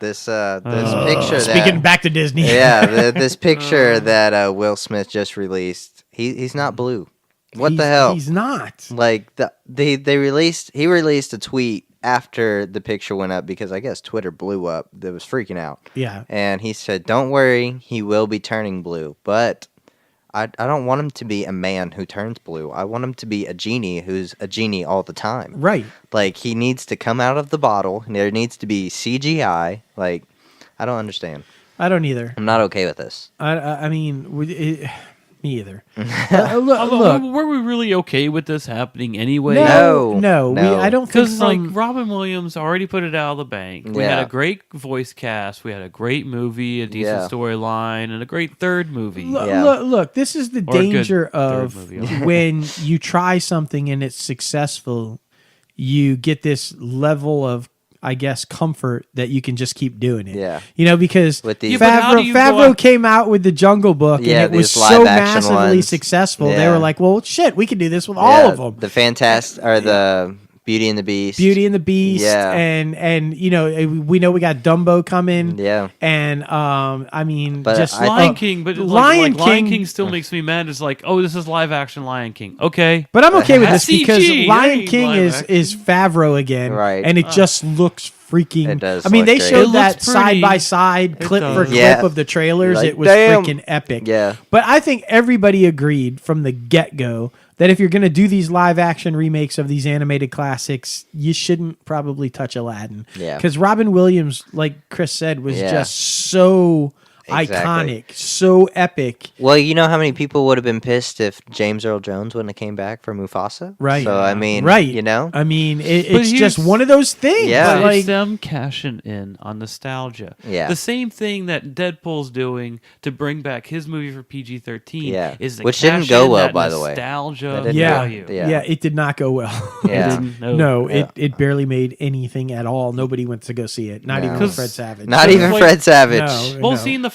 This picture.
Speaking back to Disney.
This picture that Will Smith just released. He's not blue. What the hell?
He's not.
Like he released a tweet after the picture went up because I guess Twitter blew up. That was freaking out.
Yeah.
And he said, "Don't worry, he will be turning blue." But I don't want him to be a man who turns blue. I want him to be a genie who's a genie all the time.
Right.
Like he needs to come out of the bottle. And there needs to be CGI. Like I don't understand.
I don't either.
I'm not okay with this.
I mean, me either.
Look, were we really okay with this happening anyway?
No. I don't think
because like Robin Williams already put it out of the bank. We had a great voice cast. We had a great movie, a decent storyline, and a great third movie.
Look, this is the danger of when you try something and it's successful. You get this level of, I guess, comfort that you can just keep doing it.
Yeah.
Because Favreau came out with the Jungle Book and it was so massively successful. They were like, well, shit, we can do this with all of them.
The the Beauty and the Beast.
And we know we got Dumbo coming.
Yeah.
And I mean,
but
just
Lion King, but Lion King still makes me mad. It's like, oh, this is live action Lion King. Okay.
But I'm okay with this because Lion King is Favreau again.
Right.
And it just looks freaking.
It does.
I mean, they showed that
pretty.
side by side, clip for clip of the trailers.
Like,
it was freaking epic.
Yeah.
But I think everybody agreed from the get-go that if you're going to do these live action remakes of these animated classics, you shouldn't probably touch Aladdin.
Yeah.
Because Robin Williams, like Chris said, was just so iconic, so epic.
Well, you know how many people would have been pissed if James Earl Jones wouldn't have came back for Mufasa?
Right.
So, I mean, you know?
I mean, it's just one of those things.
Yeah.
But it's them cashing in on nostalgia.
Yeah.
The same thing that Deadpool's doing to bring back his movie for PG-13 is the
which didn't go well, by the way.
Nostalgia
value.
Yeah,
it did not go well.
Yeah.
It barely made anything at all. Nobody went to go see it. Not even Fred Savage.
Not even Fred Savage.
Well, seeing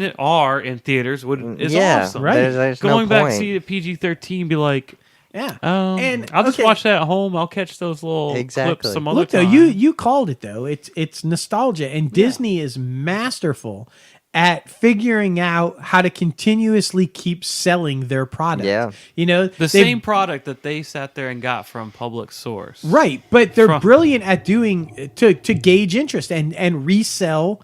it R in theaters is awesome.
Right.
There's
Going
no
back
point.
to see it PG-13, be like,
Yeah.
And I'll just watch that at home. I'll catch those little clips some other time.
Look, though, you called it, though. It's nostalgia, and Disney is masterful at figuring out how to continuously keep selling their product.
Yeah.
The same product that they sat there and got from public source.
Right, but they're brilliant at doing to gauge interest and resell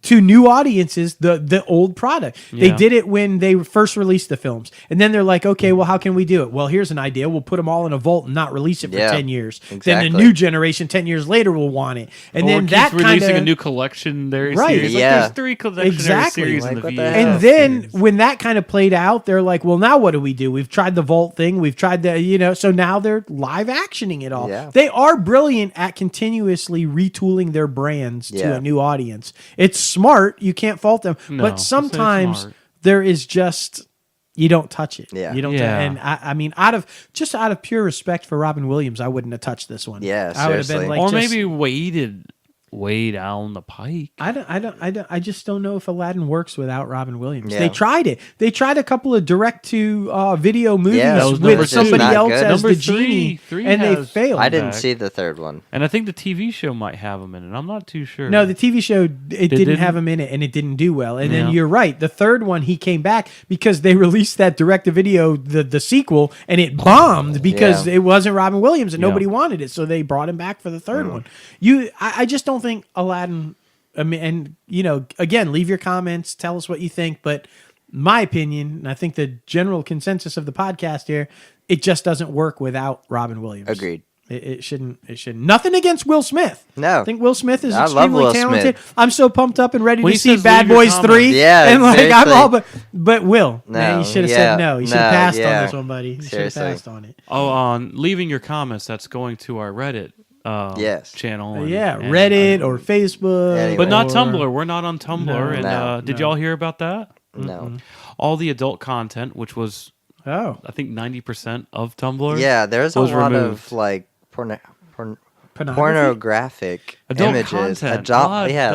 to new audiences the old product. They did it when they first released the films. And then they're like, okay, well, how can we do it? Well, here's an idea. We'll put them all in a vault and not release it for 10 years.
Exactly.
Then the new generation 10 years later will want it. And then that
releasing a new collection series. There's 3 collection series in the VHS.
And then when that kind of played out, they're like, well, now what do? We've tried the vault thing. We've tried the, so now they're live actioning it all.
Yeah.
They are brilliant at continuously retooling their brands to a new audience. It's smart. You can't fault them.
No,
but sometimes there is just, you don't touch it.
Yeah.
You don't. And I mean, out of pure respect for Robin Williams, I wouldn't have touched this one.
Yeah,
I would have been like,
maybe waited way down the pike.
I just don't know if Aladdin works without Robin Williams.
Yeah.
They tried it. They tried a couple of direct to video movies
those
with somebody else
good.
as
Number
the genie,
three
and they failed.
I didn't see the third one.
And I think the TV show might have him in it. I'm not too sure.
No, the TV show, it didn't have him in it, and it didn't do well. And then you're right. The third one, he came back because they released that direct-to-video, the sequel, and it bombed because it wasn't Robin Williams, and nobody wanted it. So they brought him back for the third one. I just don't think Aladdin... I mean, and again, leave your comments, tell us what you think. But my opinion, and I think the general consensus of the podcast here, it just doesn't work without Robin Williams.
Agreed.
It shouldn't. Nothing against Will Smith.
No.
I think Will Smith is
I love
extremely
Will
talented.
Smith.
I'm so pumped up and ready
When
to
he
see
says
Bad
leave your
Boys
comments.
3.
Yeah,
and I'm
seriously.
all but Will, man, you should have said no. You should have passed on
yeah.
this one, buddy. You should have passed on it.
on leaving your comments, that's going to our Reddit channel.
And Reddit or Facebook.
Anyway.
But not Tumblr. We're not on Tumblr.
No.
Did y'all hear about that?
No.
All the adult content, which was, I think 90% of Tumblr.
Yeah, there's a lot
removed.
of like pornographic
adult
images.
Content.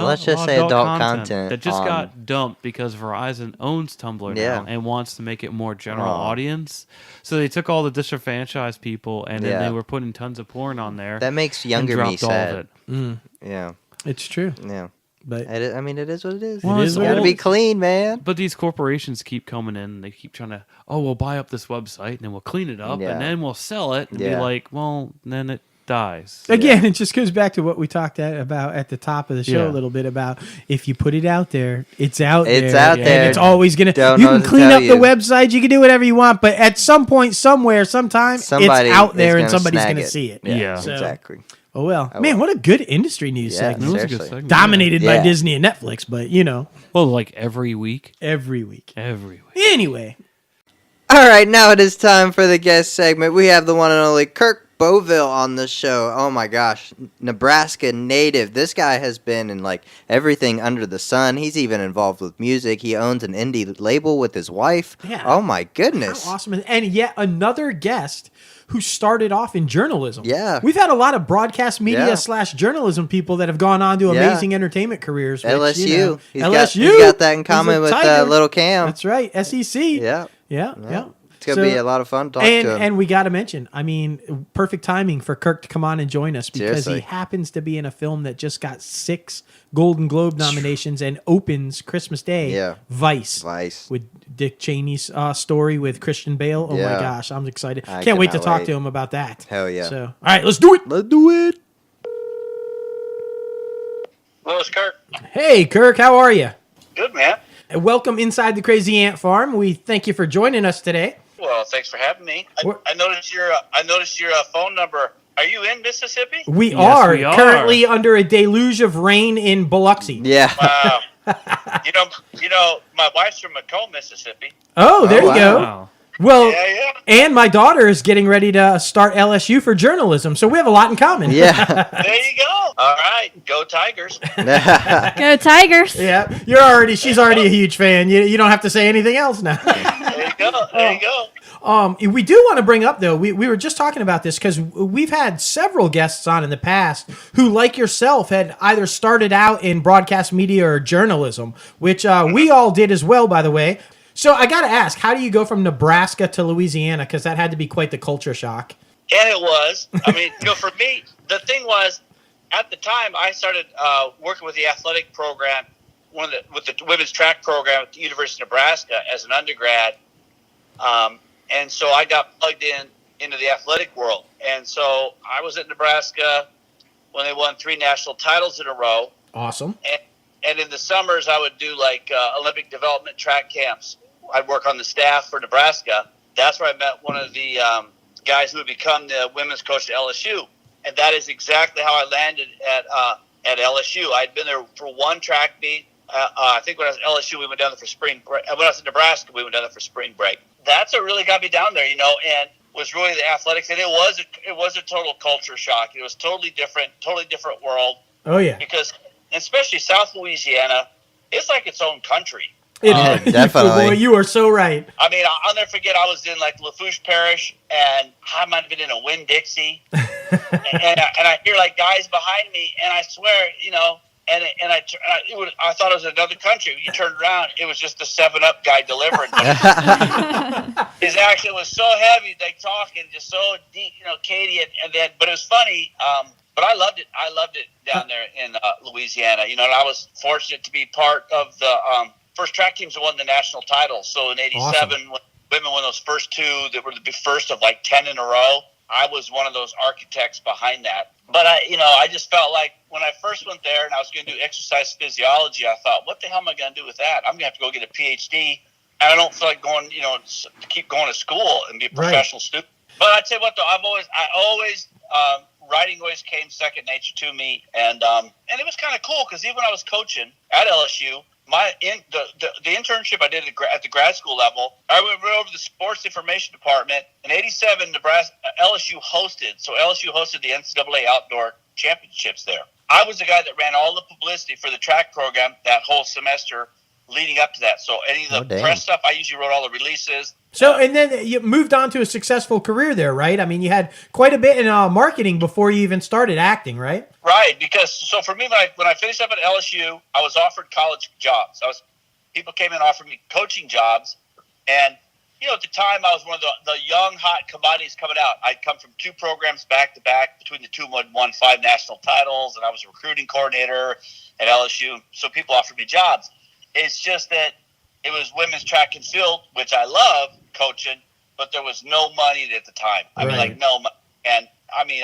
Let's just say adult content
that just got dumped because Verizon owns Tumblr now and wants to make it more general audience. So they took all the disenfranchised people and then they were putting tons of porn on there.
That makes younger me sad. Yeah,
it's true.
Yeah.
But
it is what it is.
Well,
it is got to be clean, man.
But these corporations keep coming in and they keep trying to, we'll buy up this website and then we'll clean it up and then we'll sell it and be like, well, then it dies.
Again, it just goes back to what we talked about at the top of the show a little bit about if you put it out there, it's out there.
It's out there.
And it's always going to... You can clean up the website, you can do whatever you want, but at some point, somewhere, sometime, it's out there and somebody's going to see it.
Yeah, exactly.
Oh, well. Man, what a good industry news segment.
It was a good segment.
Dominated by Disney and Netflix, but,
Well, like every week.
Every week.
Anyway.
Anyway.
All right, now it is time for the guest segment. We have the one and only Kirk Bovill on the show. Oh my gosh, Nebraska native. This guy has been in like everything under the sun. He's even involved with music. He owns an indie label with his wife. Yeah. Oh my goodness.
How awesome. And yet another guest who started off in journalism.
Yeah.
We've had a lot of broadcast media / journalism people that have gone on to amazing entertainment careers. Which,
LSU.
LSU.
He's got that in common with Little Cam.
That's right. SEC.
Yeah. It's going to be a lot of fun talking to him.
And we got to mention, I mean, perfect timing for Kirk to come on and join us because he happens to be in a film that just got 6 Golden Globe nominations and opens Christmas Day.
Yeah.
Vice. With Dick Cheney's story with Christian Bale. Oh my gosh, I'm excited. Can't wait to talk to him about that.
Hell yeah.
So, all right, let's do it.
Let's do it.
Hello, it's Kirk.
Hey, Kirk, how are you?
Good, man.
Welcome inside the Crazy Ant Farm. We thank you for joining us today.
Well, thanks for having me. I noticed your phone number. Are you in Mississippi?
We are currently under a deluge of rain in Biloxi.
Yeah.
Wow. you know, my wife's from Macomb, Mississippi.
Oh, there you go.
Wow.
Well, and my daughter is getting ready to start LSU for journalism, so we have a lot in common.
Yeah.
There you go. All right, go Tigers.
Go Tigers.
Yeah, she's already a huge fan. You don't have to say anything else now.
There you go. There you go.
We do want to bring up, though, we were just talking about this because we've had several guests on in the past who, like yourself, had either started out in broadcast media or journalism, which we all did as well, by the way. So I got to ask, how do you go from Nebraska to Louisiana? Because that had to be quite the culture shock.
And it was. I mean, for me, the thing was, at the time, I started working with the athletic program, with the women's track program at the University of Nebraska as an undergrad. And so I got plugged into the athletic world. And so I was at Nebraska when they won 3 national titles in a row.
Awesome.
And in the summers, I would do like Olympic development track camps. I'd work on the staff for Nebraska. That's where I met one of the guys who would become the women's coach at LSU. And that is exactly how I landed at LSU. I'd been there for one track meet. I think when I was at LSU, we went down there for spring break. When I was in Nebraska, we went down there for spring break. That's what really got me down there, and was really the athletics. And it was a total culture shock. It was totally different world.
Oh, yeah.
Because especially South Louisiana, it's like its own country.
Definitely.
Boy, you are so right.
I mean, I'll never forget, I was in like Lafourche Parish, and I might have been in a Winn-Dixie. and I hear like guys behind me, and I swear, I thought it was another country. You turned around, it was just the 7-Up guy delivering. His accent was so heavy, they talking just so deep, Katie, but it was funny. But I loved it. I loved it down there in Louisiana. And I was fortunate to be part of the first track teams that won the national title. So in '87, awesome. When women won those first 2 that were the first of like 10 in a row, I was one of those architects behind that. But I just felt like when I first went there and I was going to do exercise physiology, I thought, what the hell am I going to do with that? I'm going to have to go get a PhD. And I don't feel like going, to keep going to school and be a professional student. But I tell you what, though, I always writing always came second nature to me, and it was kind of cool because even when I was coaching at LSU, the internship I did at the grad school level, I went over to the sports information department. In '87, Nebraska LSU hosted the NCAA outdoor championships there. I was the guy that ran all the publicity for the track program that whole semester leading up to that. So any of the press stuff, I usually wrote all the releases.
So, and then you moved on to a successful career there, right? I mean, you had quite a bit in marketing before you even started acting, right?
Right, because for me, when I finished up at LSU, I was offered college jobs. People came and offered me coaching jobs, and at the time, I was one of the young, hot commodities coming out. I'd come from 2 programs back to back. Between the 2, won 5 national titles, and I was a recruiting coordinator at LSU. So people offered me jobs. It's just that it was women's track and field, which I love coaching, but there was no money at the time. I mean, like no money. And I mean,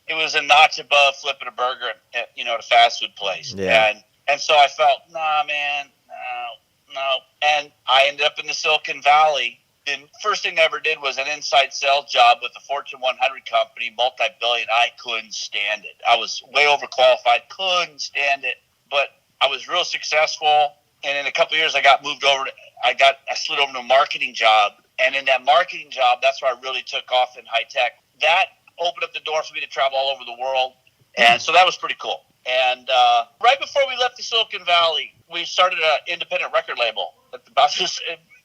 it was a notch above flipping a burger at a fast food place.
Yeah.
And so I felt, nah, man, no. And I ended up in the Silicon Valley. The first thing I ever did was an inside sales job with a Fortune 100 company, multi-billion. I couldn't stand it. I was way overqualified, couldn't stand it. But I was real successful. And in a couple of years, I got moved over. I slid over to a marketing job. And in that marketing job, that's where I really took off in high tech. That opened up the door for me to travel all over the world. And so that was pretty cool. And right before we left the Silicon Valley, we started an independent record label.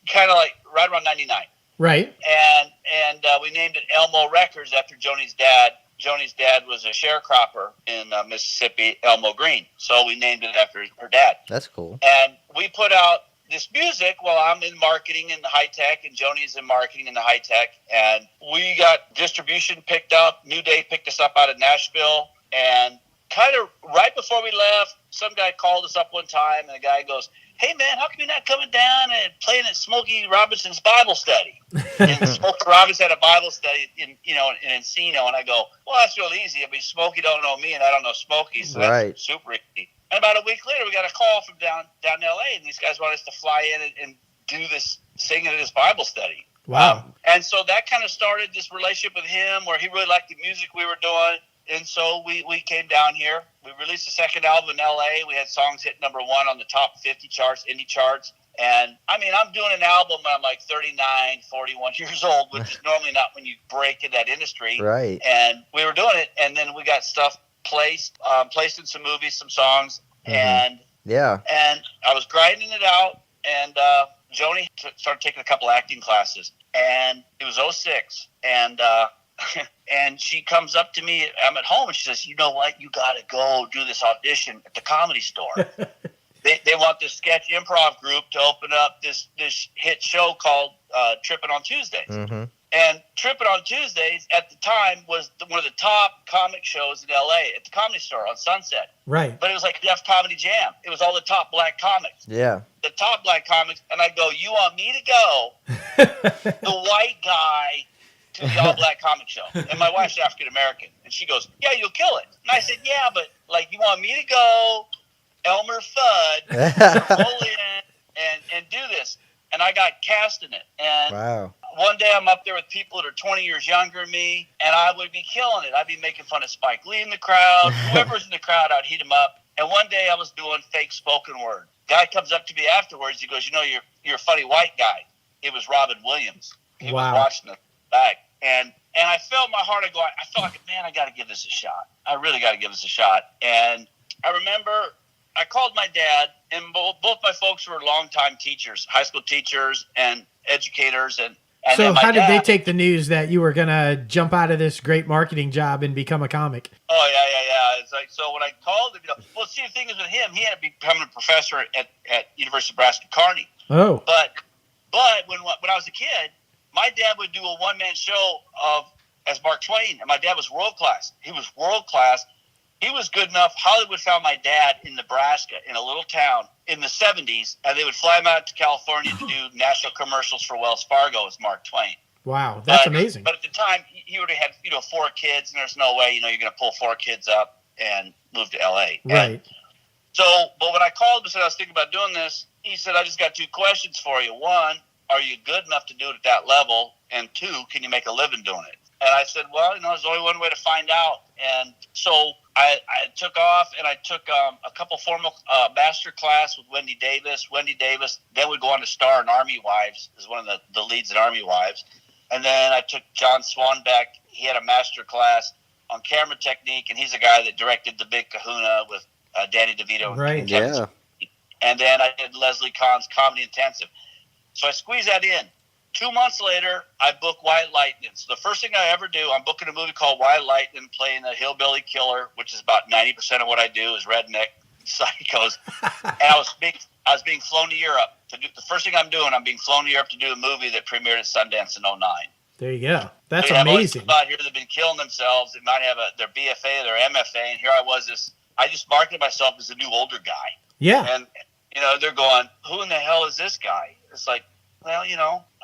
Kind of like right around 99.
Right.
And we named it Elmo Records after Joni's dad. Joni's dad was a sharecropper in Mississippi, Elmo Green. So we named it after her dad.
That's cool.
And we put out this music while I'm in marketing in the high tech and Joni's in marketing in the high tech. And we got distribution picked up. New Day picked us up out of Nashville. And kind of right before we left, some guy called us up one time, and the guy goes, "Hey, man, how come you're not coming down and playing at Smokey Robinson's Bible study?" And Smokey Robinson had a Bible study in Encino, and I go, "Well, that's real easy. I mean, Smokey don't know me, and I don't know Smokey, so that's super easy." And about a week later, we got a call from down in L.A., and these guys wanted us to fly in and do this singing at his Bible study.
Wow.
And so that kind of started this relationship with him where he really liked the music we were doing. And so we came down here. We released the second album in L.A. We had songs hit number 1 on the top 50 charts, indie charts. And, I mean, I'm doing an album when I'm like 39, 41 years old, which is normally not when you break in that industry.
Right.
And we were doing it, and then we got stuff placed in some movies, some songs. Mm-hmm. And I was grinding it out, and Joni started taking a couple acting classes. And it was 2006, and and she comes up to me. I'm at home, and she says, "You know what? You got to go do this audition at the Comedy Store." they want this sketch improv group to open up this hit show called Trippin' on Tuesdays.
Mm-hmm.
And Trippin' on Tuesdays at the time was one of the top comic shows in L.A. at the Comedy Store on Sunset.
Right.
But it was like Def Comedy Jam. It was all the top black comics.
Yeah.
The top black comics. And I go, you want me to go, the white guy, to the all black comic show? And my wife's African American. And she goes, yeah, you'll kill it. And I said, yeah, but like you want me to go, Elmer Fudd, roll in and do this. And I got cast in it. And
wow.
One day I'm up there with people that are 20 years younger than me, and I would be killing it. I'd be making fun of Spike Lee in the crowd. Whoever's in the crowd, I'd heat him up. And one day I was doing fake spoken word. Guy comes up to me afterwards. He goes, you know, you're a funny white guy. It was Robin Williams. He was watching the back. And I felt my heart. I felt like, man, I got to give this a shot. I really got to give this a shot. And I remember I called my dad, and both my folks were longtime teachers, high school teachers and educators. And
so how did they take the news that you were going to jump out of this great marketing job and become a comic?
Oh, yeah. It's like, so when I called him, well, see, the thing is with him, he had to become a professor at University of Nebraska Kearney.
Oh.
But when I was a kid, my dad would do a one-man show as Mark Twain, and my dad was world-class. He was world-class. He was good enough. Hollywood found my dad in Nebraska, in a little town, in the 70s, and they would fly him out to California to do national commercials for Wells Fargo as Mark Twain.
Wow, that's amazing.
But at the time, he would have had 4 kids, and there's no way you're going to pull 4 kids up and move to L.A.
Right.
But when I called him and said I was thinking about doing this, he said, I just got 2 questions for you. 1, are you good enough to do it at that level? And 2, can you make a living doing it? And I said, well, there's only one way to find out. And so I took off, and I took a couple formal master class with Wendy Davis. Wendy Davis then would go on to star in Army Wives, as one of the leads in Army Wives. And then I took John Swanbeck. He had a master class on camera technique, and he's a guy that directed The Big Kahuna with Danny DeVito.
Right,
yeah.
And then I did Leslie Kahn's Comedy Intensive. So I squeezed that in. 2 months later, I booked White Lightning. So the first thing I ever do, I'm booking a movie called White Lightning, playing a hillbilly killer, which is about 90% of what I do is redneck psychos. And I was being flown to Europe to do the first thing I'm doing. I'm being flown to Europe to do a movie that premiered at Sundance in 2009.
There you go. That's
so
amazing.
People out here that have been killing themselves. They might have their BFA, their MFA, and here I was. I just marketed myself as a new older guy.
Yeah.
And they're going, who in the hell is this guy? It's like, well,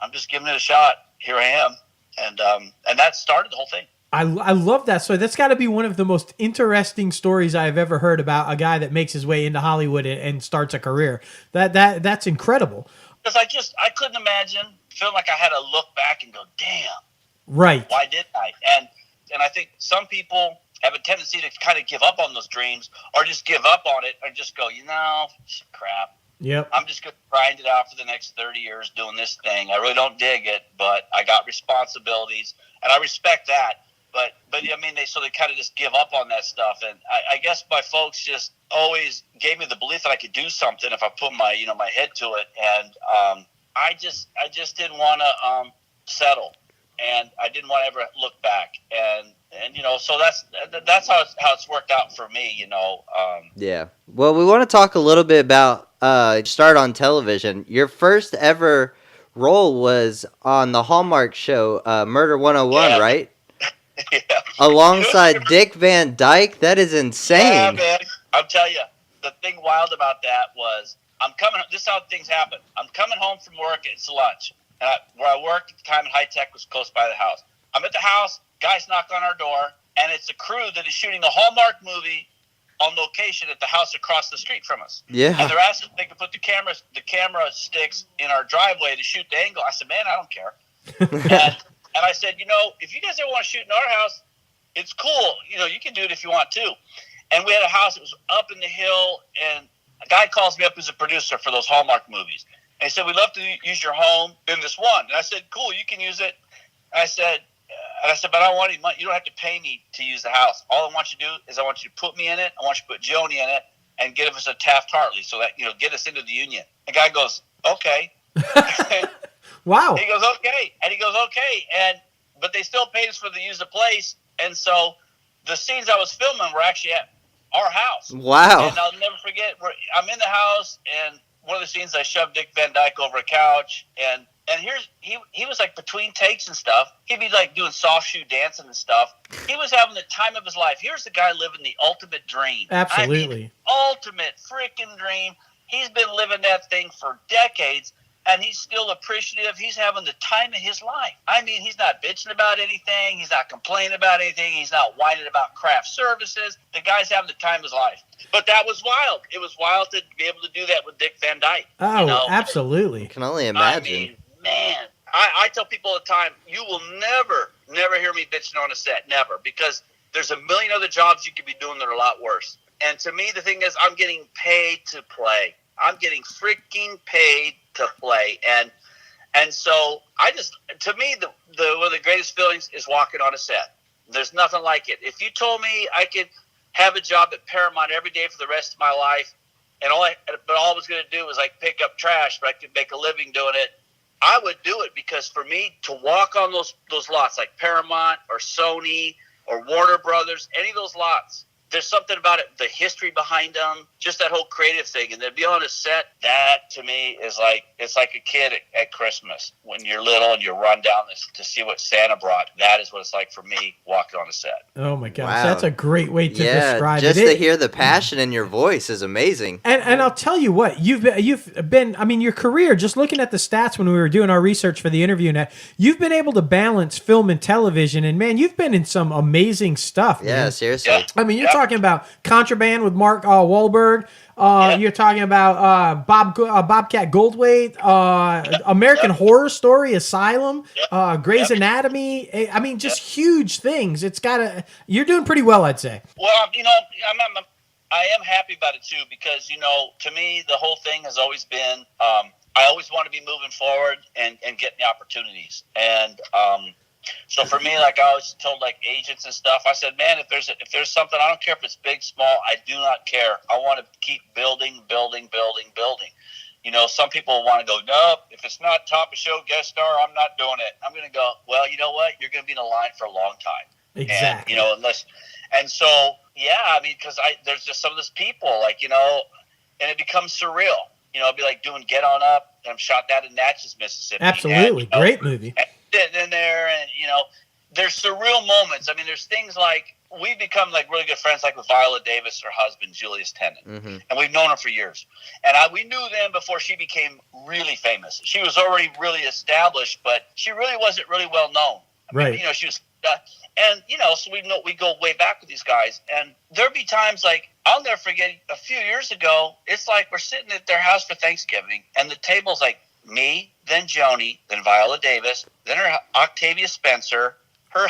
I'm just giving it a shot. Here I am. And that started the whole thing.
I love that story. That's got to be one of the most interesting stories I've ever heard about a guy that makes his way into Hollywood and starts a career. That's incredible.
Because I couldn't imagine feeling like I had to look back and go, damn.
Right.
Why didn't I? And I think some people have a tendency to kind of give up on those dreams, or just give up on it and just go, crap.
Yep.
I'm just going to grind it out for the next 30 years doing this thing. I really don't dig it, but I got responsibilities, and I respect that. But they kind of just give up on that stuff. And I guess my folks just always gave me the belief that I could do something if I put my head to it. And I just didn't want to settle, and I didn't want to ever look back. And so that's how it's worked out for me.
Yeah. Well, we want to talk a little bit about start on television. Your first ever role was on the Hallmark show Murder 101, right?
Yeah.
Alongside Dick Van Dyke. That is insane.
Yeah, man. I'll tell you, the thing wild about that was this is how things happen. I'm coming home from work. It's lunch. Where I worked at the time in High Tech was close by the house. I'm at the house. Guys knock on our door, and it's a crew that is shooting a Hallmark movie on location at the house across the street from us.
Yeah.
And they're asking if they can put the camera sticks in our driveway to shoot the angle. I said, man, I don't care. And I said, if you guys ever want to shoot in our house, it's cool. You can do it if you want to. And we had a house that was up in the hill, and a guy calls me up who's a producer for those Hallmark movies. And he said, we'd love to use your home in this one. And I said, cool, you can use it. And I said, but I don't want any money. You don't have to pay me to use the house. All I want you to do is I want you to put me in it. I want you to put Joni in it and give us a Taft-Hartley so that, get us into the union. The guy goes, okay.
Wow.
He goes, okay. And he goes, okay. But they still paid us for the use of place. And so the scenes I was filming were actually our house.
Wow.
And I'll never forget, I'm in the house, and one of the scenes I shoved Dick Van Dyke over a couch, and here's he was like between takes and stuff. He'd be like doing soft shoe dancing and stuff. He was having the time of his life. Here's the guy living the ultimate dream.
Absolutely.
I mean, ultimate freaking dream. He's been living that thing for decades, and he's still appreciative. He's having the time of his life. I mean, he's not bitching about anything. He's not complaining about anything. He's not whining about craft services. The guy's having the time of his life. But that was wild. It was wild to be able to do that with Dick Van Dyke.
Oh,
you know?
Absolutely.
I can only imagine.
I mean, man, I tell people all the time, you will never hear me bitching on a set. Never. Because there's a million other jobs you could be doing that are a lot worse. And to me, the thing is, I'm getting paid to play. I'm getting freaking paid to play. And so to me, one of the greatest feelings is walking on a set. There's nothing like it. If you told me I could have a job at Paramount every day for the rest of my life, and all I was going to do was like pick up trash, but I could make a living doing it, I would do it. Because for me to walk on those lots like Paramount or Sony or Warner Brothers, any of those lots, there's something about it, the history behind them, just that whole creative thing. And to be on a set, that to me is like, it's like a kid at Christmas when you're little and you run down to see what Santa brought. That is what it's like for me walking on a set.
Oh my gosh,
Wow.
that's a great way to describe
just
it.
to hear the passion in your voice is amazing.
And I'll tell you what, you've been, I mean, your career, just looking at the stats when we were doing our research for the interview, now, you've been able to balance film and television, and man, you've been in some amazing stuff.
Yeah,
man.
seriously.
Yeah.
I mean, you're talking about Contraband with Mark Wahlberg. You're talking about Bobcat Goldthwait, American Horror Story, Asylum, Grey's Anatomy. I mean, just huge things. You're doing pretty well, I'd say.
Well, you know, I am happy about it too, because, you know, to me, the whole thing has always been, I always want to be moving forward and getting the opportunities. And, so for me, like I always told like agents and stuff, I said, man, if there's something, I don't care if it's big, small, I do not care. I want to keep building. You know, some people want to go, nope, if it's not top of show guest star, I'm not doing it. I'm going to go, well, you know what? You're going to be in a line for a long time.
Exactly.
And, you know, and so, yeah, I mean, because there's just some of those people, like, you know, and it becomes surreal. You know, it'd be like doing Get On Up, and I'm shot that in Natchez, Mississippi.
Absolutely.
And, you know,
great movie.
Sitting in there, and, you know, there's surreal moments. I mean, there's things like, we've become like really good friends, like with Viola Davis, her husband, Julius Tennant. Mm-hmm. And we've known her for years. And we knew them before she became really famous. She was already really established, but she really wasn't really well known. I mean, you know, she was, and, you know, so we go way back with these guys. And there'll be times like, I'll never forget, a few years ago, it's like we're sitting at their house for Thanksgiving, and the table's like me, then Joni, then Viola Davis, then her Octavia Spencer, her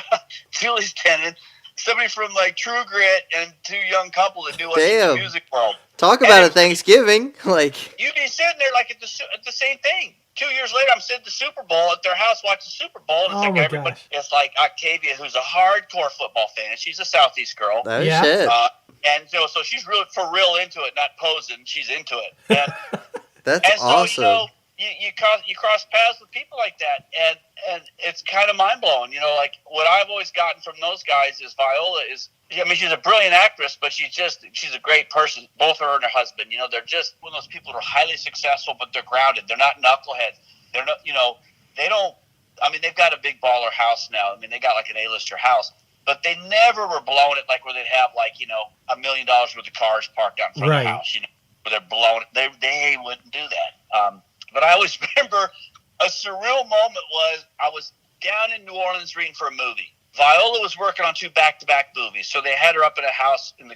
Julius Tennant, somebody from like True Grit, and two young couple that do in the music world.
Talk about a Thanksgiving, like
you'd be sitting there like at the same thing. 2 years later, I'm sitting at the Super Bowl at their house watching Super Bowl, and it's like everybody. Gosh. It's like Octavia, who's a hardcore football fan. She's a Southeast girl.
Oh shit!
And so she's really for real into it, not posing. She's into it. And
that's
and so,
awesome.
You know, you cross paths with people like that, and it's kind of mind blowing. You know, like what I've always gotten from those guys is Viola is. I mean, she's a brilliant actress, but she's a great person. Both her and her husband, you know, they're just one of those people who are highly successful, but they're grounded. They're not knuckleheads. They're not, you know, they don't. I mean, they've got a big baller house now. I mean, they got like an A-lister house, but they never were blowing it like where they'd have like, you know, $1 million worth of cars parked out in front of the house. You know, where they're blowing it. They wouldn't do that. But I always remember a surreal moment was I was down in New Orleans reading for a movie. Viola was working on 2 back-to-back movies, so they had her up in a house in the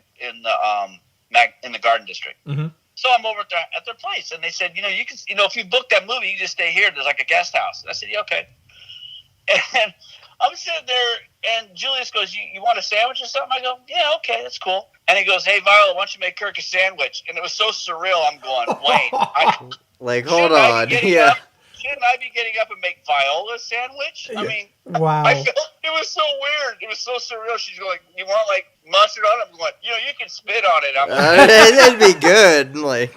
Garden District. Mm-hmm. So I'm over at their place, and they said, you know, you can, you know, if you book that movie, you just stay here. There's like a guest house. And I said, yeah, okay. And I'm sitting there, and Julius goes, you want a sandwich or something? I go, yeah, okay, that's cool. And he goes, hey, Viola, why don't you make Kirk a sandwich? And it was so surreal. I'm going, Wayne,
hold on, yeah.
Shouldn't I be getting up and make Viola a sandwich? I mean,
wow.
I felt it was so weird. It was so surreal. She's going, you want like mustard on it? I'm going, you know, you can spit on it. I'm like,
that'd be good. Like,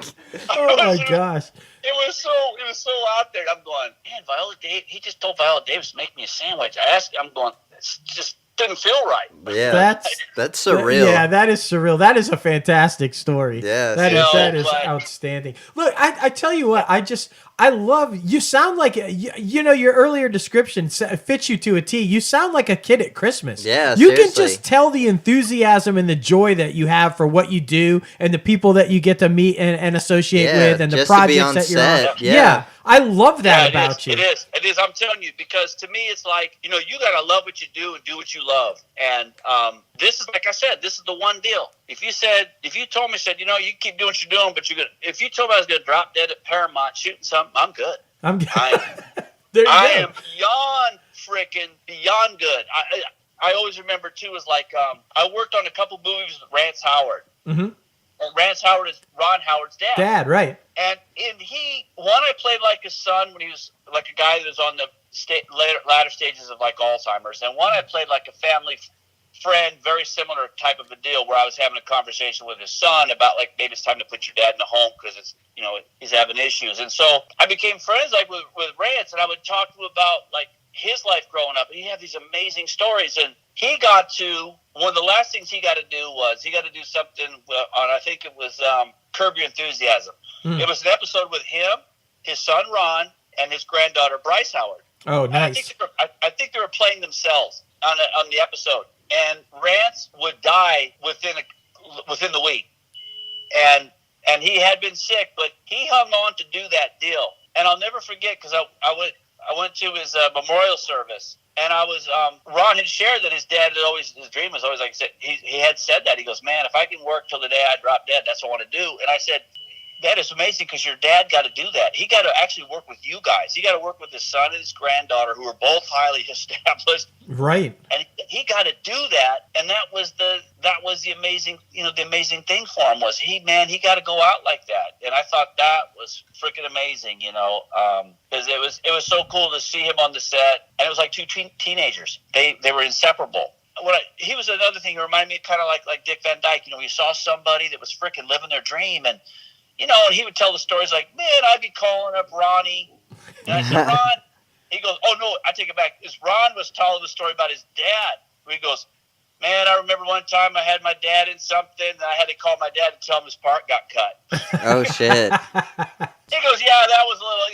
oh my gosh.
It was so out there. I'm going, man, Viola Davis. He just told Viola Davis to make me a sandwich. I asked, I'm going, it's just didn't feel right.
Yeah, that's surreal.
Yeah, that is surreal. That is a fantastic story.
Yeah,
that is outstanding. Look, I tell you what, I love, you sound like, your earlier description fits you to a T. You sound like a kid at Christmas.
Yeah,
you can just tell the enthusiasm and the joy that you have for what you do and the people that you get to meet and associate with and the projects that you're on. Yeah. I love that about you.
It is. I'm telling you, because to me, it's like, you got to love what you do and do what you love. And this is, like I said, this is the one deal. If you told me, you keep doing what you're doing, but if you told me I was going to drop dead at Paramount shooting something, I'm good. I am beyond good. I always remember, too, was like, I worked on a couple movies with Rance Howard. Mm-hmm. And Rance Howard is Ron Howard's dad.
Dad, right.
And I played like his son when he was like a guy that was on the latter stages of like Alzheimer's. And one I played like a family friend, very similar type of a deal, where I was having a conversation with his son about like, maybe it's time to put your dad in the home because it's, he's having issues. And so I became friends like with Rance, and I would talk to him about like his life growing up. And he had these amazing stories. And he got to, one of the last things he got to do was he got to do something on, I think it was Curb Your Enthusiasm. It was an episode with him, his son Ron, and his granddaughter Bryce Howard.
Oh, nice.
I think they were playing themselves on the episode. And Rance would die within the week. And he had been sick, but he hung on to do that deal. And I'll never forget, because I went to his memorial service. And I was, Ron had shared that his dad his dream was always, like he had said that. He goes, man, if I can work till the day I drop dead, that's what I want to do. And I said, that is amazing, because your dad got to do that. He got to actually work with you guys. He got to work with his son and his granddaughter, who are both highly established.
Right.
And he got to do that. And that was the amazing, the amazing thing for him was he got to go out like that. And I thought that was freaking amazing, because it was so cool to see him on the set. And it was like two teenagers. They were inseparable. He was another thing. He reminded me kind of like Dick Van Dyke. You saw somebody that was freaking living their dream, and and he would tell the stories like, man, I'd be calling up Ronnie. And I said, Ron, he goes, oh, no, I take it back. Ron was telling the story about his dad. He goes, man, I remember one time I had my dad in something, and I had to call my dad and tell him his part got cut.
Oh, shit.
He goes, yeah, that was a little,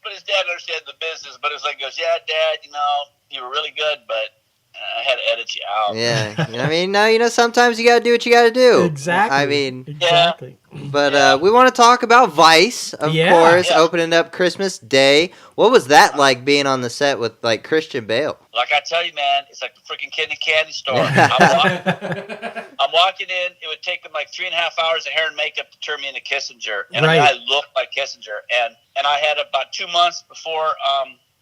but his dad understands the business. But it's like, goes, yeah, Dad, you were really good, but I had to edit you out.
Yeah. Sometimes you got to do what you got to do.
Exactly. Exactly.
But we want to talk about Vice, of course, opening up Christmas Day. What was that like being on the set with, like, Christian Bale?
Like I tell you, man, it's like the freaking kid in the candy store. I'm walking in. It would take him like 3.5 hours of hair and makeup to turn me into Kissinger. And I looked like Kissinger. And I had about 2 months before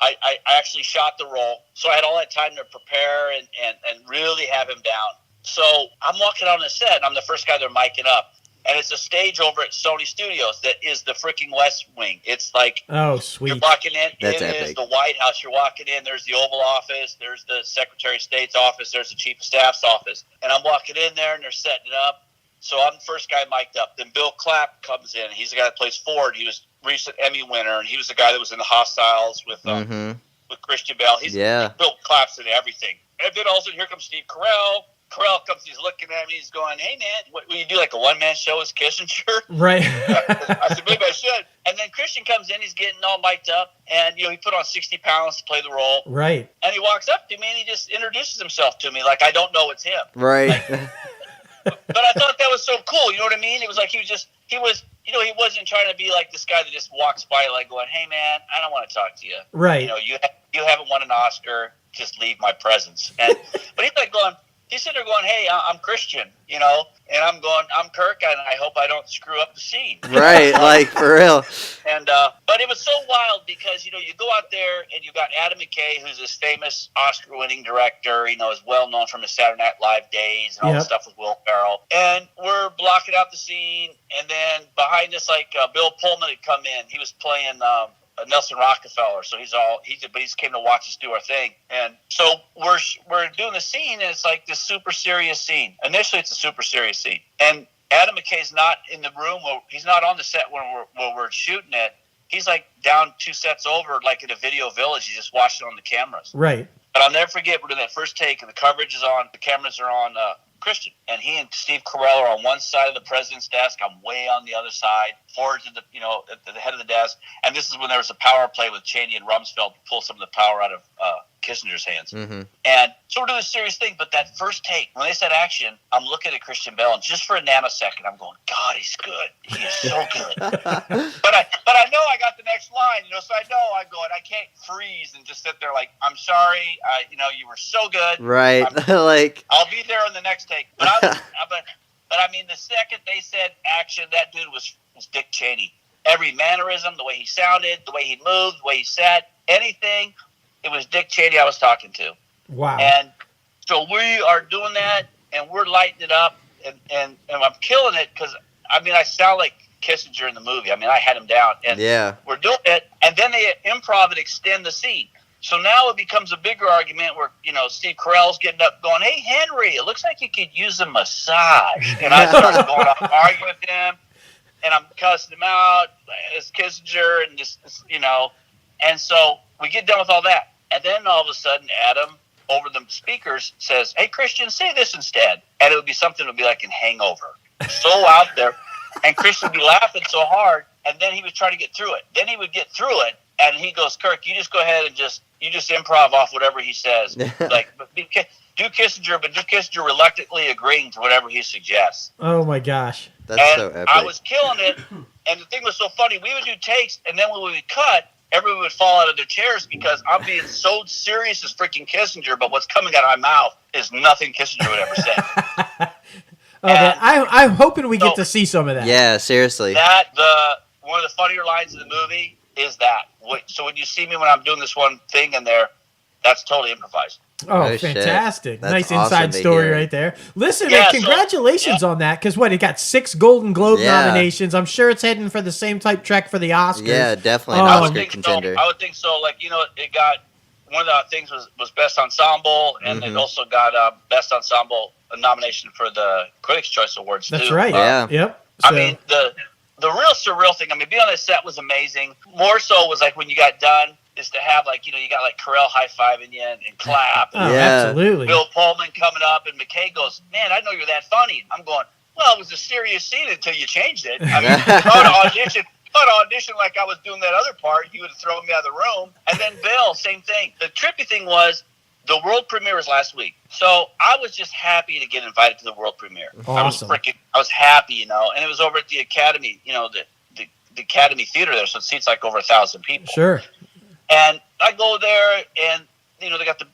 I actually shot the role, so I had all that time to prepare and really have him down. So I'm walking on the set, and I'm the first guy they're micing up. And it's a stage over at Sony Studios that is the freaking West Wing. It's like,
oh, sweet.
You're walking in,
That's
it
epic.
is the White House. You're walking in, there's the Oval Office, there's the Secretary of State's office, there's the Chief of Staff's office. And I'm walking in there, and they're setting it up. So I'm the first guy mic'd up. Then Bill Clapp comes in. He's the guy that plays Ford. He was recent Emmy winner, and he was the guy that was in The Hostiles with Christian Bale. Bill Clapp's in everything. And then all of a sudden, here comes Steve Carell. Carell comes, he's looking at me, he's going, hey, man, will you do like a one-man show as Kissinger?
Right.
I said, maybe I should. And then Christian comes in, he's getting all mic'd up, and, he put on 60 pounds to play the role.
Right.
And he walks up to me, and he just introduces himself to me like I don't know it's him.
Right.
But I thought that was so cool, you know what I mean? It was like he wasn't trying to be like this guy that just walks by like going, hey, man, I don't want to talk to you.
Right.
You haven't won an Oscar, just leave my presence. But he's like going, he's sitting there going, hey, I'm Christian, and I'm going, I'm Kirk, and I hope I don't screw up the scene.
Right, like, for real.
And but it was so wild because, you go out there and you got Adam McKay, who's this famous Oscar-winning director, is well known from his Saturday Night Live days and all the stuff with Will Ferrell. And we're blocking out the scene, and then behind us, like, Bill Pullman had come in. He was playing Nelson Rockefeller, so he came to watch us do our thing. And so we're doing the scene, and it's like this super serious scene. Initially, it's a super serious scene, and Adam McKay's not in the room. He's not on the set when we're shooting it. He's like down 2 sets over, like in a video village. He's just watching on the cameras.
Right.
But I'll never forget, we're doing that first take, and the coverage is on, the cameras are on Christian. And he and Steve Carell are on one side of the president's desk. I'm way on the other side, forward to at the head of the desk. And this is when there was a power play with Cheney and Rumsfeld to pull some of the power out of Kissinger's hands. Mm-hmm. And so we're doing a serious thing, but that first take, when they said action, I'm looking at Christian Bale, and just for a nanosecond, I'm going, God, he's good. He is so good. but I know I got the next line, so I know I'm going, I can't freeze and just sit there like, I'm sorry, you were so good.
Right.
I'll be there on the next take. But I mean, the second they said action, that dude was Dick Cheney. Every mannerism, the way he sounded, the way he moved, the way he sat, anything, it was Dick Cheney I was talking to.
Wow.
And so we are doing that, and we're lighting it up, and I'm killing it because, I sound like Kissinger in the movie. I had him down. And we're doing it, and then they improv and extend the scene. So now it becomes a bigger argument where, Steve Carell's getting up going, hey, Henry, it looks like you could use a massage. And I started going off arguing with him, and I'm cussing him out as Kissinger and just, And so we get done with all that. And then all of a sudden, Adam, over the speakers, says, hey, Christian, say this instead. And it would be something that would be like in Hangover. So out there. And Christian would be laughing so hard, and then he was trying to get through it. Then he would get through it, and he goes, Kirk, you just go ahead and just improv off whatever he says. Do Kissinger, but do Kissinger reluctantly agreeing to whatever he suggests.
Oh, my gosh.
That's so epic.
I was killing it, and the thing was so funny. We would do takes, and then when we would cut, everyone would fall out of their chairs because I'm being so serious as freaking Kissinger, but what's coming out of my mouth is nothing Kissinger would ever say.
I'm hoping we get to see some of that.
Yeah, seriously.
One of the funnier lines in the movie is that. So when you see me when I'm doing this one thing in there, that's totally improvised.
Oh, fantastic. Nice inside story right there. Listen, congratulations on that, because it got 6 Golden Globe nominations. I'm sure it's heading for the same type track for the Oscars.
Yeah, definitely an Oscar contender.
I would think so. It got, one of the things was Best Ensemble, and it also got Best Ensemble nomination for the Critics' Choice Awards, too.
That's right. Yep.
So. The real surreal thing, being on the set was amazing. More so was when you got done, is to have you got Carell high-fiving you and clap.
Oh, absolutely.
Bill Pullman coming up, and McKay goes, man, I know you're that funny. I'm going, well, it was a serious scene until you changed it. If I would audition like I was doing that other part, he would have thrown me out of the room. And then Bill, same thing. The trippy thing was, the world premiere was last week. So I was just happy to get invited to the world premiere.
Awesome.
I was happy, and it was over at the Academy, the Academy Theater there, so it seats over 1,000 people.
Sure.
And I go there, and they got the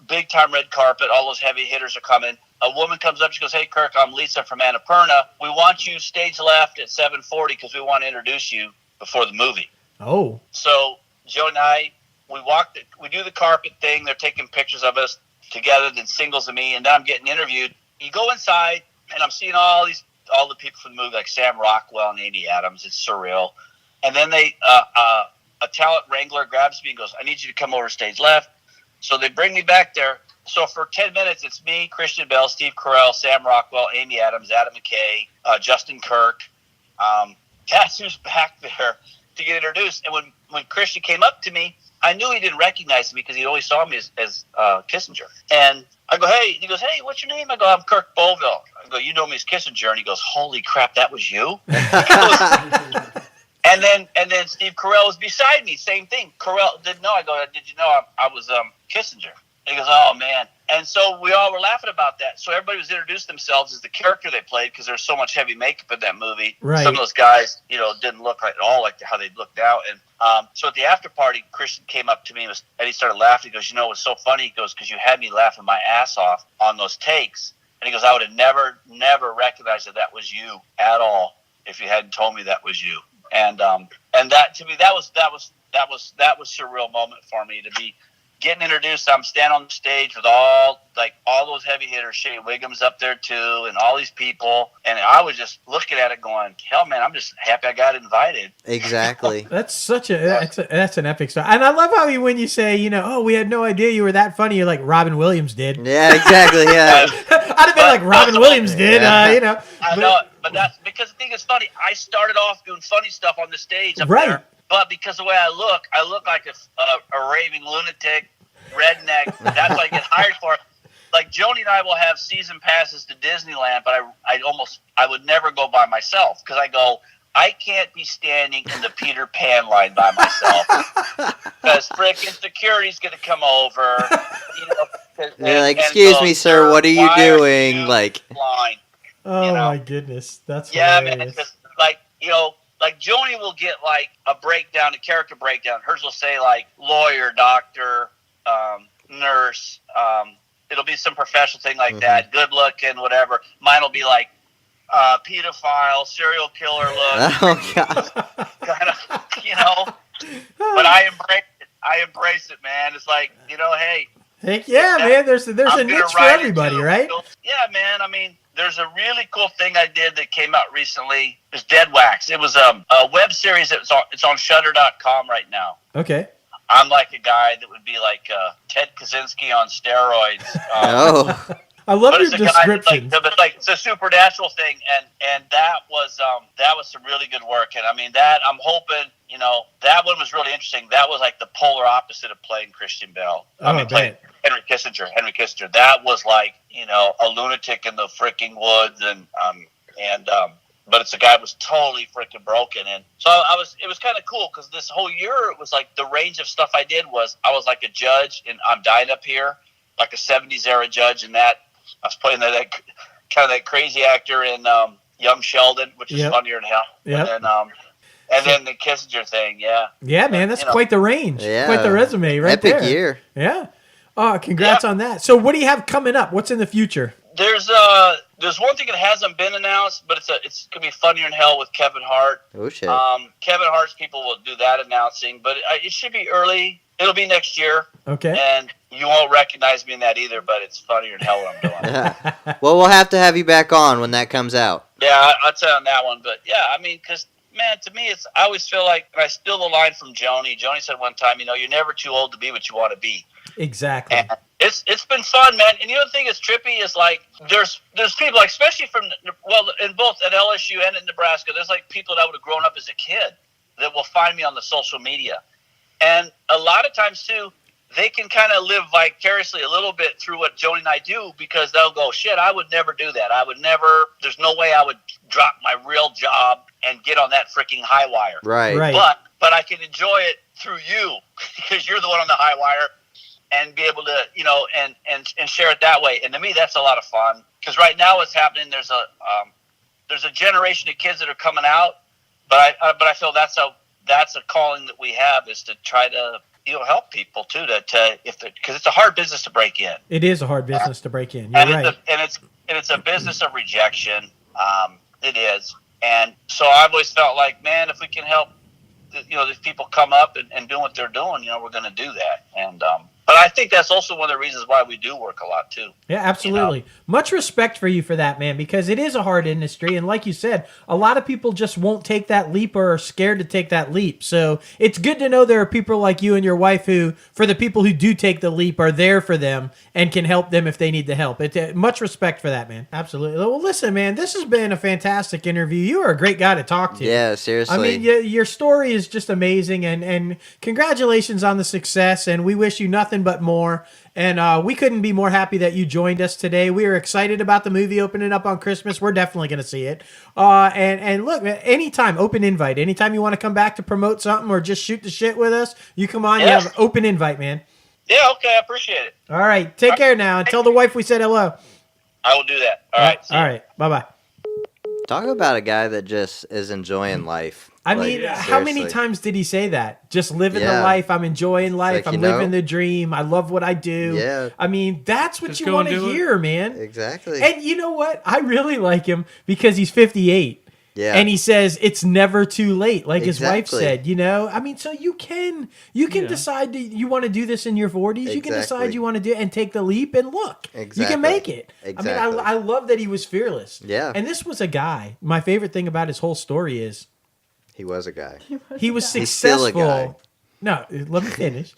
big time red carpet. All those heavy hitters are coming. A woman comes up. She goes, "Hey, Kirk, I'm Lisa from Annapurna. We want you stage left at 7:40 because we want to introduce you before the movie."
Oh.
So Joe and I, we do the carpet thing. They're taking pictures of us together, then singles of me, and then I'm getting interviewed. You go inside, and I'm seeing all the people from the movie, like Sam Rockwell and Amy Adams. It's surreal. And then a talent wrangler grabs me and goes, I need you to come over stage left. So they bring me back there. So for 10 minutes, it's me, Christian Bale, Steve Carell, Sam Rockwell, Amy Adams, Adam McKay, Justin Kirk. That's who's back there to get introduced. And when Christian came up to me, I knew he didn't recognize me because he always saw me as Kissinger. And I go, hey. He goes, hey, what's your name? I go, I'm Kirk Bovill. I go, you know me as Kissinger. And he goes, holy crap, that was you? And then Steve Carell was beside me. Same thing. Carell didn't know. I go, did you know I was Kissinger? And he goes, oh, man. And so we all were laughing about that. So everybody was introduced themselves as the character they played because there's so much heavy makeup in that movie.
Right.
Some of those guys, didn't look at all like how they looked out. And so at the after party, Christian came up to me and he started laughing. He goes, what's so funny? He goes, because you had me laughing my ass off on those takes. And he goes, I would have never recognized that was you at all if you hadn't told me that was you. And that to me, that was a surreal moment for me to be getting introduced. I'm standing on the stage with all those heavy hitters, Shea Wiggum's up there too, and all these people, and I was just looking at it going, hell man, I'm just happy I got invited.
Exactly.
That's an epic story. And I love how when you say, we had no idea you were that funny, you're like Robin Williams did.
Yeah, exactly. Yeah.
I'd have been like Robin Williams did,
I know, but that's because the thing is funny. I started off doing funny stuff on the stage up there. But because of the way I look like a raving lunatic, redneck. That's what I get hired for. Like Joni and I will have season passes to Disneyland, but I would never go by myself because I can't be standing in the Peter Pan line by myself because frickin' security's gonna come over.
They're like, excuse me, sir, what are you doing? Like,
line.
Oh my goodness, that's
hilarious.
Man,
because like Joni will get like a breakdown, a character breakdown. Hers will say like lawyer, doctor, nurse. It'll be some professional thing like that, good looking, whatever. Mine will be like pedophile, serial killer look.
Oh God.
Kind of, But I embrace it, man. It's like, hey.
Heck yeah, man. There's a niche for everybody, right?
Yeah, man. I mean, there's a really cool thing I did that came out recently. It's Dead Wax. It was a web series. It's on Shudder.com right now.
Okay.
I'm like a guy that would be like Ted Kaczynski on steroids.
I love your description.
It's a supernatural thing, and that was some really good work. And I mean that I'm hoping that one was really interesting. That was like the polar opposite of playing Christian Bale. Playing Henry Kissinger. That was like a lunatic in the freaking woods, but it's a guy who was totally freaking broken. And so it was kind of cool because this whole year it was like the range of stuff I did was I was like a judge in I'm Dying Up Here, like a 70s era judge, and that I was playing that kind of that crazy actor in Young Sheldon, which is funnier than hell.
Yep.
And then the Kissinger thing,
Yeah, man, that's quite the range.
Yeah.
Quite the resume right
Epic
there.
year.
Yeah. Oh, congrats on that. So what do you have coming up? What's in the future?
There's one thing that hasn't been announced, but it's gonna be funnier than hell with Kevin Hart.
Oh shit.
Kevin Hart's people will do that announcing, but it should be early. It'll be next year.
Okay.
And you won't recognize me in that either, but it's funnier than hell what I'm doing.
Well, we'll have to have you back on when that comes out.
Yeah, I'll tell you on that one. But yeah, I mean, because man, to me, I always feel like, and I steal the line from Joni. Joni said one time, you're never too old to be what you want to be.
Exactly.
And it's been fun, man. And the other thing that's trippy is like there's people like, especially in both at LSU and in Nebraska, there's like people that would have grown up as a kid that will find me on the social media, and a lot of times too, they can kind of live vicariously a little bit through what Joni and I do because they'll go, shit, I would never do that. There's no way I would drop my real job and get on that freaking high wire.
Right.
But I can enjoy it through you because you're the one on the high wire and be able to, and share it that way. And to me, that's a lot of fun because right now what's happening, there's a generation of kids that are coming out, but I feel that's a calling that we have is to try to, help people too because it's a hard business to break in.
It is a hard business to break in. You're right.
It's a business of rejection. It is. And so I've always felt like, man, if we can help, these people come up and do what they're doing, we're going to do that. And, but I think that's also one of the reasons why we do work a lot too.
Yeah, absolutely. Much respect for you for that, man, because it is a hard industry. And like you said, a lot of people just won't take that leap or are scared to take that leap. So it's good to know there are people like you and your wife who, for the people who do take the leap, are there for them and can help them if they need the help. Much respect for that, man. Absolutely. Well, listen, man, this has been a fantastic interview. You are a great guy to talk to.
Yeah, seriously.
I mean, your story is just amazing, and congratulations on the success, and we wish you nothing but more. And we couldn't be more happy that you joined us today. We are excited about the movie opening up on Christmas. We're definitely going to see it. And look, anytime, open invite. Anytime you want to come back to promote something or just shoot the shit with us, you come on.
Yeah.
You have an open invite, man.
Yeah, okay, I appreciate it.
All right, take care now, and tell the wife we said hello.
I will do that. All right.
All right, bye-bye.
Talk about a guy that just is enjoying life.
I mean, how many times did he say that? Just living the life. I'm enjoying life.
Like,
I'm living the dream. I love what I do.
Yeah.
I mean, that's what you want to hear, man.
Exactly.
And you know what? I really like him because he's 58.
Yeah.
And he says it's never too late, like his wife said, I mean, so you can decide you want to do this in your 40s. You can decide you want to do it and take the leap and look.
Exactly.
You can make it.
Exactly.
I mean, I love that he was fearless.
Yeah.
And this was a guy. My favorite thing about his whole story is
he was a guy.
He was successful.
He's still a guy.
No, let me finish.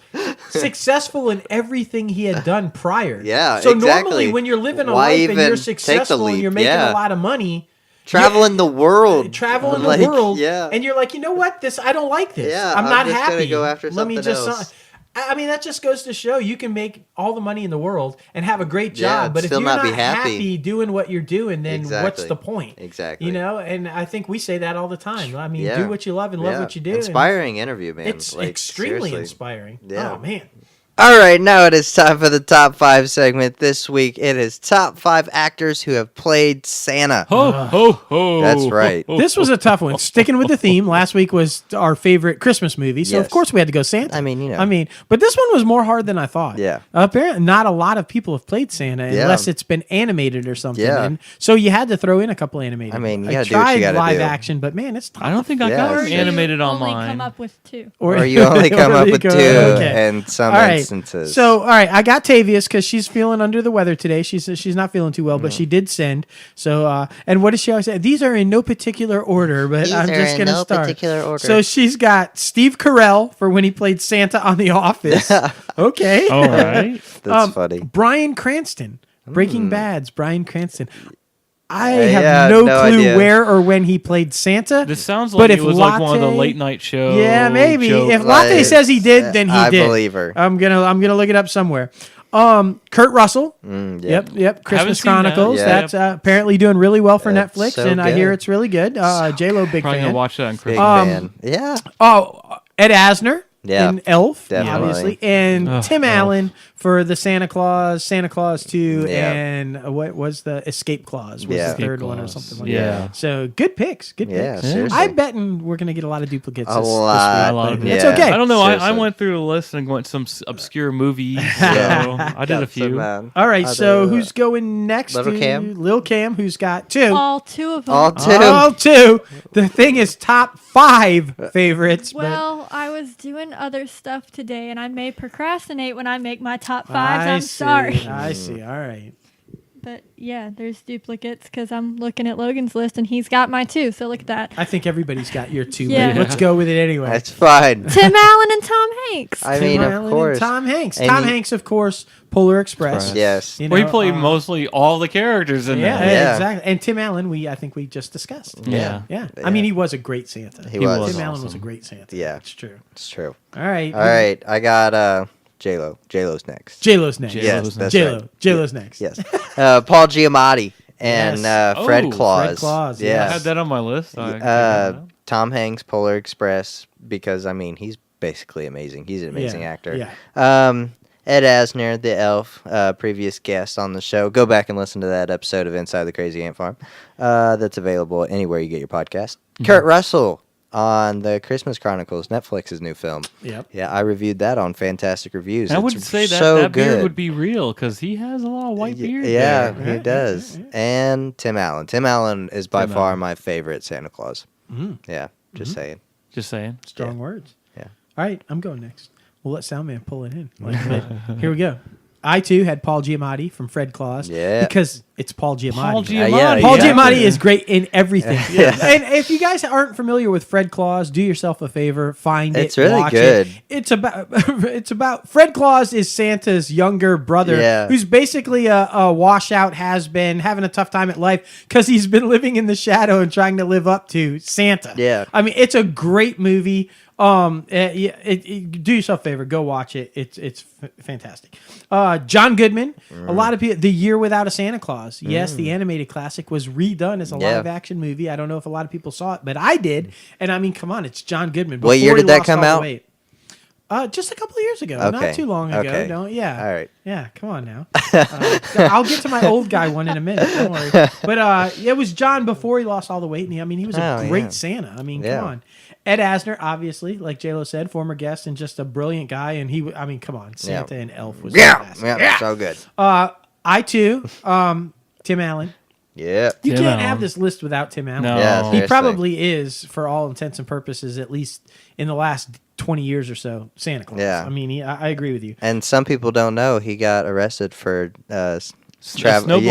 Successful in everything he had done prior.
Yeah,
so
exactly.
Normally when you're living a
Why
life and
even
you're
take the
successful and
leap?
you're making
Yeah.
a lot of money,
traveling the world,
and you're like, you know what? I don't like this.
Yeah,
I'm not
just
happy.
gonna go after
Let me
something
just.
else.
I mean, that just goes to show you can make all the money in the world and have a great job, but if you're not happy doing what you're doing, then what's the point?
Exactly.
You know, and I think we say that all the time. I mean, do what you love and love what you do.
Inspiring interview, man.
It's extremely inspiring. Yeah. Oh, man.
All right, now it is time for the top 5 segment. This week, it is top 5 actors who have played Santa.
Ho, ho, ho.
That's right.
This was a tough one. Sticking with the theme, last week was our favorite Christmas movie, so of course we had to go Santa.
I mean,
but this one was more hard than I thought.
Yeah.
Apparently, not a lot of people have played Santa unless it's been animated or something.
Yeah.
And so you had to throw in a couple animated.
I mean, you
I
gotta do what you gotta
live
do.
action, but man, it's tough.
I don't think I got animated on
only
mine.
come up with 2.
Or you only come up with 2 in some instances.
So, all right, I got Tavius because she's feeling under the weather today. She's not feeling too well, but she did send. So, and what does she always say? These are in no particular order, but I'm just going to start.
Particular order.
So she's got Steve Carell for when he played Santa on The Office. Okay.
All right.
That's funny.
Bryan Cranston, Breaking Bad's Bryan Cranston. I have no clue
idea.
where or when he played Santa.
This sounds like it was like one of the
Latte-
late night shows.
Yeah, maybe.
jokes.
If Latte says he did, then he did.
I believe her.
I'm gonna look it up somewhere. Kurt Russell. Yep. Christmas
seen that.
Chronicles.
Yeah.
That's apparently doing really well for
That's
Netflix,
so
and I hear
good.
it's really good. J-Lo, big
Probably
fan.
gonna watch that on
Big
Christmas.
fan. Yeah.
Oh, Ed Asner.
Yeah,
in Elf,
definitely.
obviously, and Tim
Elf.
Allen for the Santa Claus 2,
Yeah.
and what was the Escape Clause? Was the third one or something like that. So good picks,
Yeah,
picks.
seriously.
I betting we're gonna get a lot of duplicates.
A
this
lot.
week, but
Yeah.
it's okay.
I don't know.
Seriously.
I went through the list and went some obscure movies. So I did a few.
All right, so who's going next?
Little Cam?
Lil Cam, who's got 2.
All 2 of them.
All 2. The thing is top 5 favorites.
Well, I was doing other stuff today, and I may procrastinate when I make my top 5s. I'm sorry.
I see. All right.
But yeah, there's duplicates because I'm looking at Logan's list, and he's got my 2. So look at that.
I think everybody's got your 2.
Yeah.
But let's go with it anyway.
That's fine.
Tim Allen and Tom Hanks.
I mean,
Tim
of
Allen
course.
and Tom Hanks.
And
Tom Hanks, of course, Polar Express.
Yes.
You
Well, he
know,
played mostly all the characters in
Yeah,
there.
Yeah.
exactly. And Tim Allen, I think we just discussed.
Yeah.
Yeah. I mean, he was a great Santa.
He was.
Tim Allen
awesome.
was a great Santa.
Yeah.
It's true.
It's true.
All right.
All right. I got J-Lo. J-Lo's next.
J-Lo's next.
Yes, that's
J-Lo.
right.
J-Lo's next.
Yes. Paul Giamatti and
Yes.
Fred
Oh,
Claus.
Fred Claus,
I
Yes.
had that on my list. I checked that out.
Tom Hanks, Polar Express, because, I mean, he's basically amazing. He's an amazing actor.
Yeah.
Ed Asner, the elf, previous guest on the show. Go back and listen to that episode of Inside the Crazy Ant Farm. That's available anywhere you get your podcast. Kurt Russell on the Christmas Chronicles, Netflix's new film.
Yep.
Yeah, I reviewed that on Fantastic Reviews.
And I
It's
would say that
so
that beard
good.
would be real because he has a lot of white beard.
Yeah,
there.
he does. And Tim Allen. Tim Allen is by
Tim
far
Allen.
my favorite Santa Claus. Yeah, just saying.
Just saying.
Strong words.
Yeah.
All right, I'm going next. We'll let Soundman pull it in. Here we go. I, too, had Paul Giamatti from Fred Claus.
Yeah.
Because it's Paul Giamatti.
Paul Giamatti.
yeah,
Paul
yeah.
Giamatti is great in everything. And if you guys aren't familiar with Fred Claus, do yourself a favor, find it.
It's really
watch
good.
It. It's about Fred Claus is Santa's younger brother,
Yeah.
who's basically a washout, has been having a tough time at life because he's been living in the shadow and trying to live up to Santa.
Yeah.
I mean, it's a great movie. Do yourself a favor, go watch it. It's fantastic. John Goodman, a lot of people. The Year Without a Santa Claus. Yes, the animated classic was redone as a live action movie. I don't know if a lot of people saw it, but I did. And I mean, come on, it's John Goodman.
What year did that come out?
Just a couple of years ago,
Okay.
not too long ago.
Okay.
Don't, yeah.
All right.
Yeah, come on now. I'll get to my old guy one in a minute. Don't worry. But it was John before he lost all the weight. And he was a great Santa. I mean, come on. Ed Asner, obviously, like J-Lo said, former guest and just a brilliant guy. And come on, Santa and Elf was fantastic.
Yeah, so good.
I too, Tim Allen.
Yeah.
You
Tim
can't
Allen.
have this list without Tim Allen.
No.
Yeah,
He
seriously.
probably is, for all intents and purposes, at least in the last 20 years or so, Santa Claus.
Yeah.
I mean, I agree with you.
And some people don't know he got arrested for
Snowblind.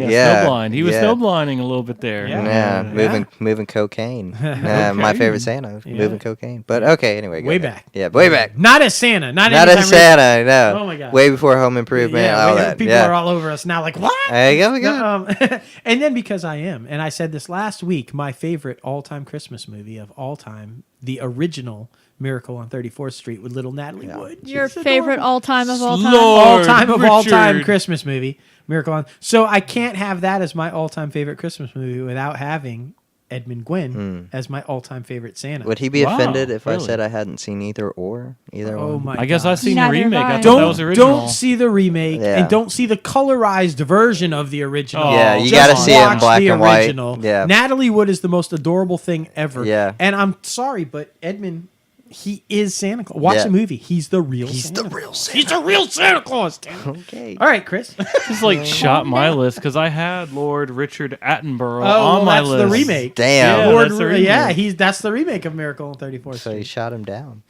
Yeah,
Snowblind. He was
yeah.
snowblinding a little bit there.
Yeah.
Moving cocaine. My favorite Santa, moving cocaine. But okay, anyway.
Way
ahead.
back.
Yeah, way back.
Not as Santa. Not
as
anytime
Santa, no.
Oh my God.
Way before Home Improvement, all that.
People are all over us now like, what?
There you go, we go.
And then because I am, and I said this last week, my favorite all-time Christmas movie of all time, the original Miracle on 34th Street with little Natalie Wood.
Your favorite all-time of all time?
All-time Christmas movie, Miracle on. So I can't have that as my all-time favorite Christmas movie without having Edmund Gwynn as my all-time favorite Santa.
Would he be offended if I said I hadn't seen either one?
My
I guess
God.
I've seen the remake. I thought
Don't,
that was original.
don't see the remake and don't see the colorized version of the original.
Yeah, you
got to
see it in black and white. Yeah.
Natalie Wood is the most adorable thing ever.
Yeah.
And I'm sorry, but Edmund, he is Santa Claus. Watch the movie. He's the real Santa. He's the real Santa Claus.
Okay.
All right, Chris.
Just shot my list because I had Lord Richard Attenborough on my list.
That's the remake.
Damn.
That's the remake of Miracle on 34th Street.
So you shot him down.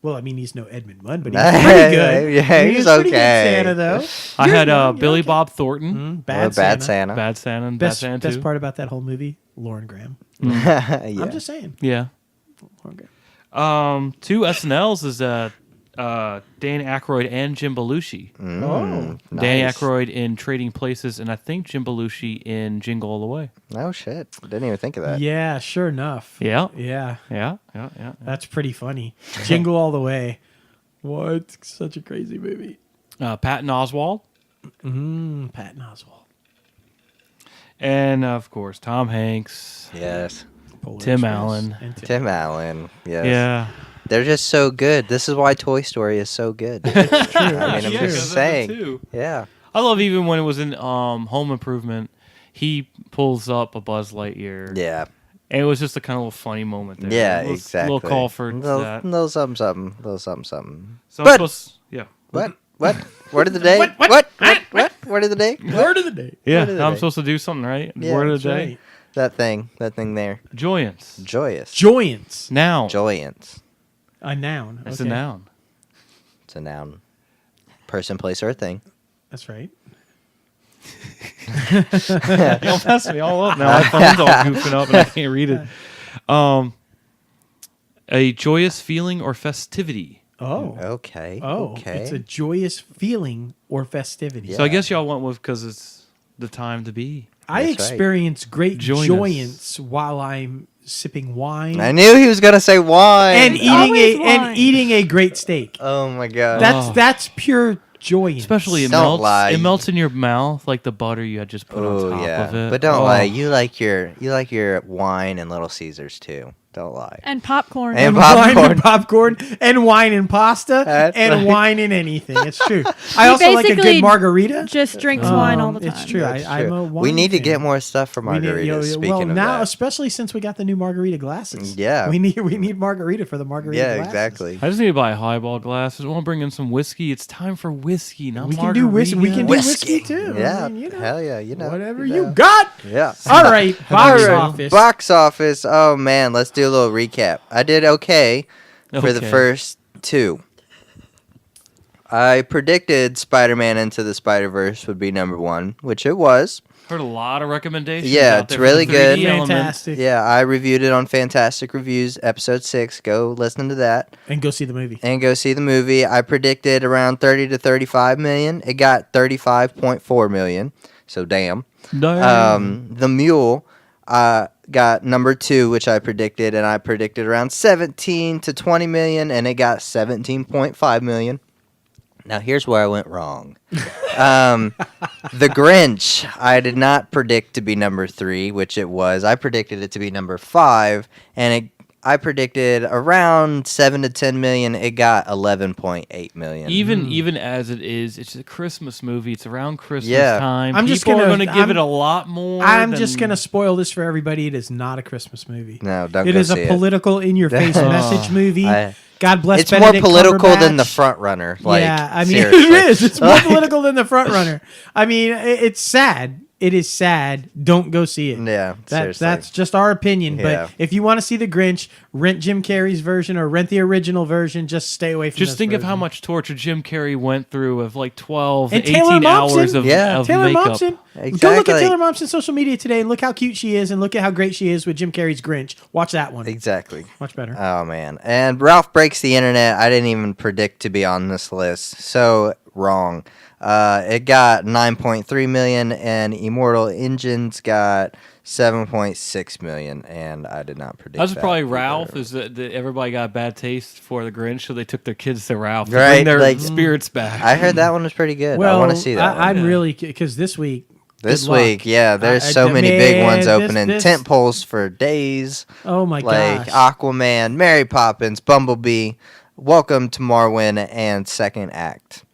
Well, I mean, he's no Edmund Munn, but he's pretty good.
Yeah, he's okay.
Pretty good Santa, though.
I had Billy Bob Thornton.
Bad Santa.
Bad Santa.
Best
too.
part about that whole movie, Lauren Graham.
Yeah.
I'm just saying.
Yeah.
Lauren Graham.
2 SNLs is Dan Aykroyd and Jim Belushi.
Nice.
Danny Aykroyd in Trading Places, and I think Jim Belushi in Jingle All the Way.
Oh shit! Didn't even think of that.
Yeah, sure enough.
Yeah.
Yeah.
Yeah.
That's pretty funny. Jingle All the Way. What? Such a crazy movie.
Patton Oswalt.
Patton Oswalt.
And, of course, Tom Hanks.
Yes.
Tim Allen.
Tim Allen. Yes.
Yeah.
They're just so good. This is why Toy Story is so good. It's true. I mean, I'm just saying. Yeah.
I love even when it was in Home Improvement, he pulls up a Buzz Lightyear.
Yeah.
And it was just a kind of little funny moment there.
Yeah,
exactly. Little call for that.
Little something. Little something.
So
yeah. What? Word of the day? What? Word of the day?
Word of the day.
Yeah, I'm supposed to do something, right?
Yeah,
Word of the day.
Right.
That thing there.
Joyance.
Joyance.
Noun.
Joyance.
A noun.
It's a noun.
It's a noun. Person, place, or thing.
That's right.
You'll mess me all up now. My phone's all goofing up and I can't read it. A joyous feeling or festivity.
Oh.
Okay.
It's a joyous feeling or festivity.
Yeah. So I guess y'all went with because it's the time to be.
I experience great joyance while I'm sipping wine.
I knew he was gonna say wine.
And eating a great steak.
Oh my god.
That's pure joyance.
Especially it melts in your mouth like the butter you had just put on top of it.
But don't lie, you like your wine and Little Caesars too. Don't lie.
And popcorn.
And popcorn. And wine and pasta. And wine and anything. It's true. I also like a good margarita.
Just drinks wine all the time.
It's true. I'm a wine
We need
fan.
to get more stuff for margaritas. Speaking of
now,
that.
especially since we got the new margarita glasses.
Yeah.
We need margarita for the margarita glasses.
Yeah, exactly.
I just need to buy highball glasses. I want to bring in some whiskey. It's time for whiskey, not margarita.
We can do whiskey too.
Yeah.
I mean,
hell yeah.
Whatever you got.
Yeah.
All right. Box office.
Box office. Oh man, let's do a little recap. I did okay for the first 2. I predicted Spider-Man Into the Spider-Verse would be number 1, which it was.
Heard a lot of recommendations.
Yeah, it's really good.
Fantastic.
Yeah, I reviewed it on Fantastic Reviews, episode 6. Go listen to that.
And go see the movie.
I predicted around 30 to 35 million. It got 35.4 million. So damn. The Mule got number 2, which I predicted, and I predicted around 17 to 20 million, and it got 17.5 million. Now, here's where I went wrong. The Grinch, I did not predict to be number 3, which it was. I predicted it to be number 5, and I predicted around 7 to 10 million. It got 11.8 million.
Even as it is, it's a Christmas movie. It's around Christmas time.
People
are going to give it a lot more.
I'm just going to spoil this for everybody. It is not a Christmas movie.
No, don't
It
go
is
see
a political, in-your-face message movie. God bless
It's
Benedict
more political
Cumberbatch.
than The Front Runner.
Yeah, I mean,
seriously.
it is. It's more political than The Front Runner. I mean, it's sad. It is sad. Don't go see it.
Yeah, seriously.
That's just our opinion.
Yeah.
But if you want to see The Grinch, rent Jim Carrey's version or rent the original version. Just stay away from
Just
this
think of
version.
how much torture Jim Carrey went through of like 12,
And
18
Taylor Momsen.
hours of
Taylor
makeup.
Momsen.
Exactly.
Go look at Taylor Momsen's social media today and look how cute she is and look at how great she is with Jim Carrey's Grinch. Watch that one.
Exactly.
Much better.
Oh, man. And Ralph Breaks the Internet, I didn't even predict to be on this list. So wrong. It got 9.3 million, and Immortal Engines got 7.6 million, and I did not predict
That's
that
probably
either.
Ralph. Is that everybody got a bad taste for the Grinch, so they took their kids to Ralph to
Right,
bring their
like-
spirits back.
I heard that one was pretty good.
Well,
I want to see that one.
I'm really, because this week,
This
good luck.
week, yeah, there's so many big ones opening.
this-
Tent poles for days.
Oh my
Like
gosh.
Aquaman, Mary Poppins, Bumblebee, Welcome to Marwin, and Second Act.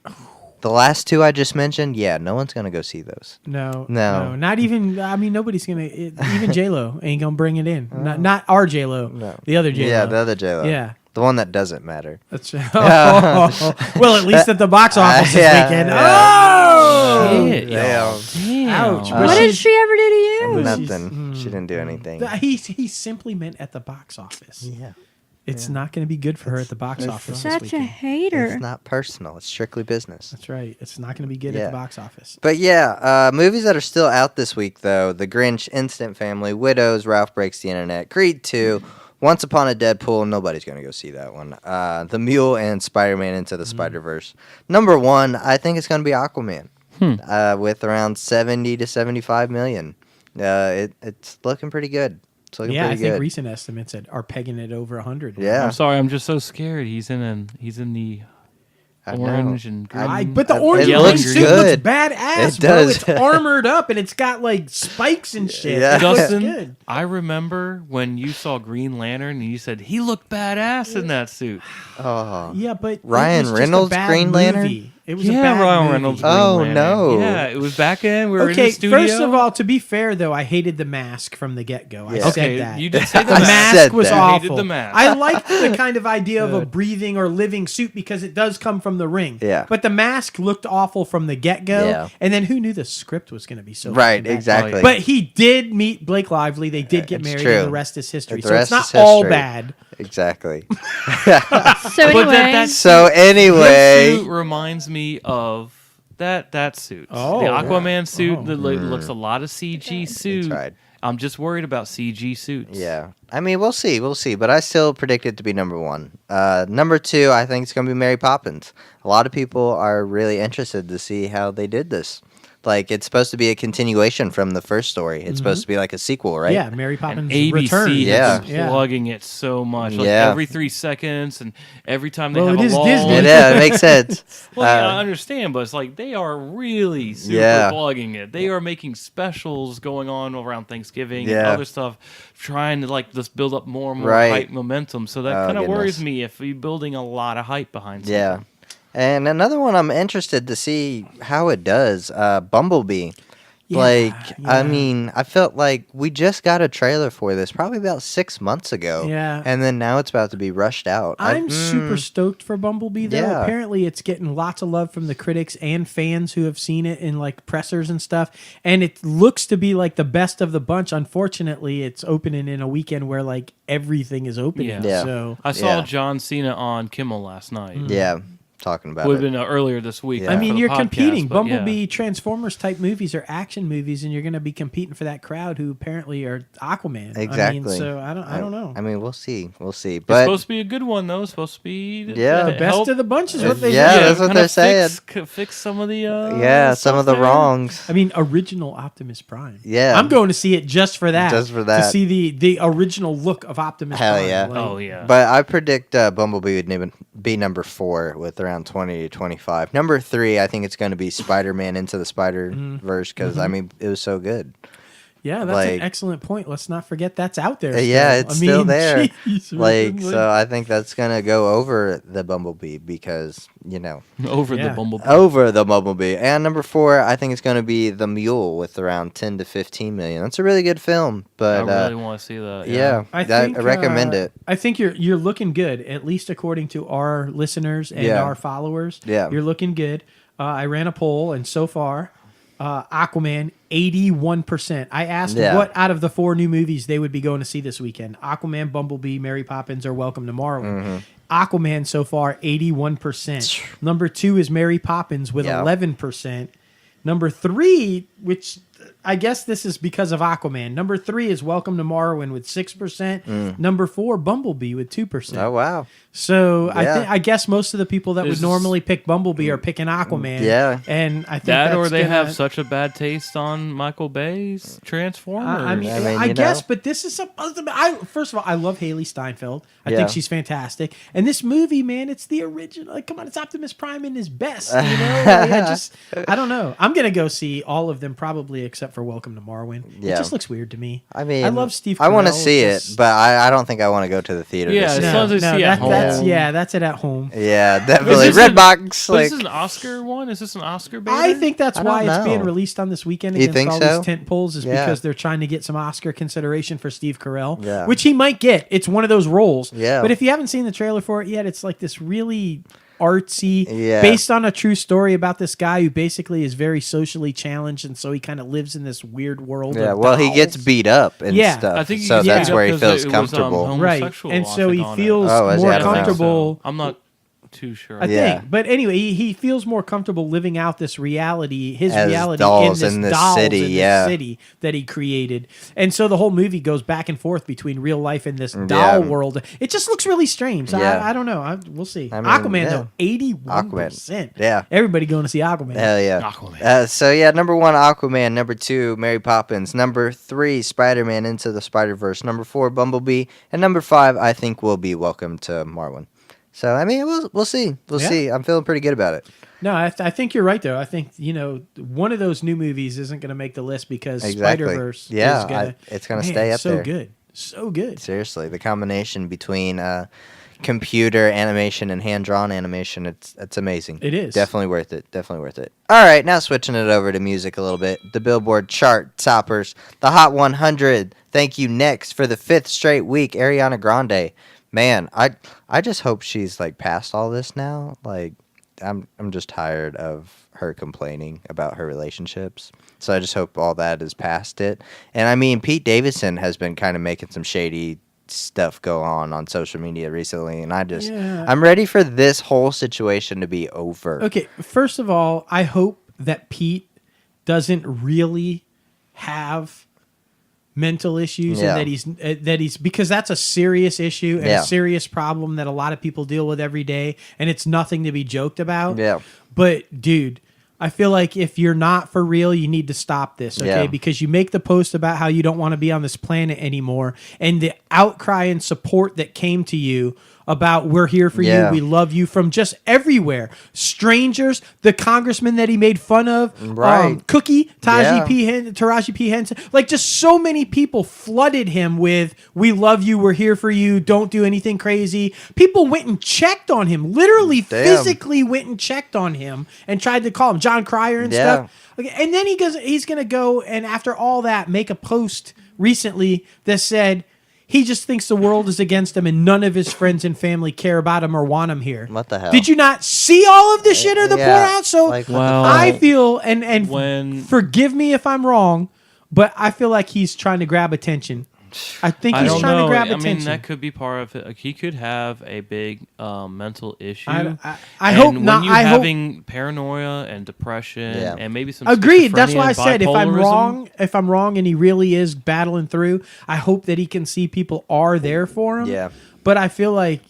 The last two I just mentioned, yeah, no one's gonna go see those.
No,
No.
not even. I mean, nobody's gonna. Even J Lo ain't gonna bring it in. Not our J Lo.
No.
The other J Lo.
Yeah, the other J-Lo.
Yeah.
The one that doesn't matter.
That's well, at least at the box office this
Yeah,
weekend.
yeah.
Oh,
Shit, y'all. Damn.
ouch!
What
What
But
did
she's-
she ever do to you?
Nothing. She didn't do anything.
He simply meant at the box office.
Yeah.
It's not going to be good for her at the box office this
Such a
weekend.
hater.
It's not personal. It's strictly business.
That's right. It's not going to be good
Yeah.
at the box office.
But yeah, movies that are still out this week, though: The Grinch, Instant Family, Widows, Ralph Breaks the Internet, Creed 2, Once Upon a Deadpool. Nobody's going to go see that one. The Mule, and Spider-Man Into the Spider-Verse. Number one, I think it's going to be Aquaman, with around 70 to 75 million. It's looking pretty good. It's looking
Yeah, I
pretty
think
good.
recent estimates are pegging it over 100.
Yeah.
I'm sorry, I'm just so scared. He's in the
I know.
orange and green.
But the
It
orange
looks
green suit
good.
looks badass,
It
bro.
does.
It's armored up and it's got like spikes and shit.
Yeah.
It looks
Dustin,
good.
I remember when you saw Green Lantern and you said he looked badass in that suit.
Oh.
Yeah, but
Ryan
it was just
Reynolds,
a bad
Green Lantern?
movie. It was a
Yeah,
bad
Ryan
movie.
Reynolds. Green
Oh,
Lantern.
no.
Yeah, it was back in. We were in
Okay,
the studio.
first of all, to be fair though, I hated the mask from the get-go. I
Yeah.
said
okay,
that.
you did say the
The
mask.
mask
said
was
that.
I hated
awful.
the mask.
I liked the kind of idea of a breathing or living suit because it does come from the ring.
Yeah.
But the mask looked awful from the get-go.
Yeah.
And then who knew the script was going to be so
Right,
fucking bad?
exactly.
But he did meet Blake Lively. They did get
It's
married,
true.
and the rest is history.
The
So
rest
it's not
is
all
history.
bad.
Exactly.
So
But
anyway,
that
So
His
anyway,
suit reminds me of that suit.
Oh,
the
yeah.
Aquaman suit
Oh.
that looks a lot of CG suit.
right.
I'm just worried about CG suits.
Yeah. I mean, we'll see. But I still predict it to be number one. Number two, I think it's going to be Mary Poppins. A lot of people are really interested to see how they did this. Like, it's supposed to be a continuation from the first story. It's supposed to be like a sequel, right?
Yeah, Mary
And
Poppins
ABC
Return.
Yeah.
has been plugging it so much. Like
Yeah.
every 3 seconds and every time they
Well,
have
it
a
is
lull.
Disney.
Yeah, it makes sense.
Well, yeah, I understand, but it's like they are really super
Yeah.
plugging it. They are making specials going on around Thanksgiving and
Yeah.
other stuff, trying to like just build up more and more
Right.
hype momentum. So that
Oh,
kind of
goodness.
worries me if we're building a lot of hype behind something.
Yeah. And another one I'm interested to see how it does, Bumblebee.
Yeah,
I
yeah.
mean, I felt like we just got a trailer for this probably about 6 months ago.
Yeah.
And then now it's about to be rushed out.
I'm super stoked for Bumblebee though.
Yeah.
Apparently it's getting lots of love from the critics and fans who have seen it in like pressers and stuff. And it looks to be like the best of the bunch. Unfortunately, it's opening in a weekend where like everything is opening.
Yeah.
Yeah.
So
I saw
Yeah.
John Cena on Kimmel last night.
Yeah, talking about
Would have
it.
been earlier this week.
Yeah.
I
for
mean,
the
you're
podcast,
competing.
but yeah.
Bumblebee Transformers type movies are action movies, and you're going to be competing for that crowd who apparently are Aquaman.
Exactly.
I mean, so I don't know.
I mean, we'll see. It's
It's supposed to be a good one, though. It's supposed to be
Yeah.
the best of the bunch is what they
Yeah,
said.
that's what
kinda
they're saying.
Fix some of the
some of the
stuff there.
wrongs.
I mean, original Optimus Prime.
Yeah.
I'm going to see it just for that.
Just for that.
To see the original look of Optimus
Hell
Prime.
yeah.
Like,
Oh yeah.
But I predict Bumblebee would be number 4 with around 20 to 25. Number 3, I think it's going to be Spider-Man Into the Spider-Verse because, I mean, it was so good.
Yeah, that's
Like-
an excellent point. Let's not forget that's out there.
Yeah,
still.
it's still there.
Jeez,
Like,
man,
so I think that's going to go over the Bumblebee because,
over
Yeah.
the Bumblebee.
over the Bumblebee. And number 4, I think it's going to be The Mule with around 10 to 15 million. That's a really good film.
I
But,
really want to see that.
yeah,
I
I recommend it.
I think you're looking good, at least according to our listeners and
Yeah.
our followers.
Yeah.
You're looking good. I ran a poll, and so far, Aquaman 81%. I asked
Yeah.
what out of the 4 new movies they would be going to see this weekend: Aquaman, Bumblebee, Mary Poppins, or Welcome to Marvel.
Mm-hmm.
Aquaman so far 81%. Number 2 is Mary Poppins with
Yeah.
11%. Number 3, which I guess this is because of Aquaman. Number 3 is Welcome to Marwen with 6%. Number 4, Bumblebee with 2%.
Oh, wow.
So I guess most of the people that would normally pick Bumblebee are picking Aquaman.
Yeah.
And I think
that or they have such a bad taste on Michael Bay's Transformers.
I guess, but this is supposed to be... First of all, I love Haley Steinfeld. I think she's fantastic. And this movie, man, it's the original. Like, come on, it's Optimus Prime in his best. You know? I don't know. I'm going to go see all of them probably except for Welcome to Marwen. Yeah. It just looks weird to me.
I mean,
I love Steve Carell.
I want to see it, but I don't think I want to go to the theater.
Yeah, as long as I see at home.
That's it at home.
Yeah, definitely. Redbox.
Is this an Oscar one? Is this an Oscar bait?
I think that's why it's being released on this weekend against all these tent poles is because they're trying to get some Oscar consideration for Steve Carell, which he might get. It's one of those roles.
Yeah.
But if you haven't seen the trailer for it yet, it's like this really artsy, based on a true story about this guy who basically is very socially challenged, and so he kind of lives in this weird world. Yeah,
well, he gets beat up and stuff.
I think
so that's where he feels comfortable,
right? And so he feels more comfortable.
I'm not too sure.
I think, but anyway, he feels more comfortable living out this reality, his
as
reality
dolls
in this
city,
city that he created, and so the whole movie goes back and forth between real life and this doll world. It just looks really strange. I don't know. We'll see. Aquaman though, 81%.
Yeah,
everybody going to see Aquaman.
Hell yeah, Aquaman. So number 1 Aquaman, number 2 Mary Poppins, number 3 Spider-Man Into the Spider-Verse, number 4 Bumblebee, and number 5 I think will be Welcome to Marwen. So, I mean, we'll see. We'll see. I'm feeling pretty good about it.
No, I think you're right, though. I think, one of those new movies isn't going to make the list because Spider-Verse is going to...
it's going to stay up there.
So good. So good.
Seriously. The combination between computer animation and hand-drawn animation, it's amazing.
It is.
Definitely worth it. Definitely worth it. All right, now switching it over to music a little bit. The Billboard chart toppers. The Hot 100. Thank you next for the 5th straight week, Ariana Grande. Man, I just hope she's like past all this now. Like, I'm just tired of her complaining about her relationships. So I just hope all that is past it. And I mean, Pete Davidson has been kind of making some shady stuff go on social media recently, and I'm ready for this whole situation to be over.
Okay, first of all, I hope that Pete doesn't really have mental issues and that he's because that's a serious issue and a serious problem that a lot of people deal with every day, and it's nothing to be joked about. Yeah. But dude, I feel like if you're not for real, you need to stop this, okay? Yeah. Because you make the post about how you don't want to be on this planet anymore, and the outcry and support that came to you about we're here for you, we love you from just everywhere. Strangers, the congressman that he made fun of, Cookie, Taraji P. Henson, like just so many people flooded him with we love you, we're here for you, don't do anything crazy. People went and checked on him, literally physically went and checked on him and tried to call him John Cryer and stuff. And then he's going to go and after all that make a post recently that said, he just thinks the world is against him and none of his friends and family care about him or want him here.
What the hell?
Did you not see all of the shit or the pour out? So I feel, and forgive me if I'm wrong, but I feel like he's trying to grab attention. I think he's trying to grab attention.
I mean, that could be part of it. Like, he could have a big mental issue.
I hope not.
When you're having paranoia and depression and maybe some
agreed. That's why I said if I'm wrong and he really is battling through, I hope that he can see people are there for him. Yeah. But I feel like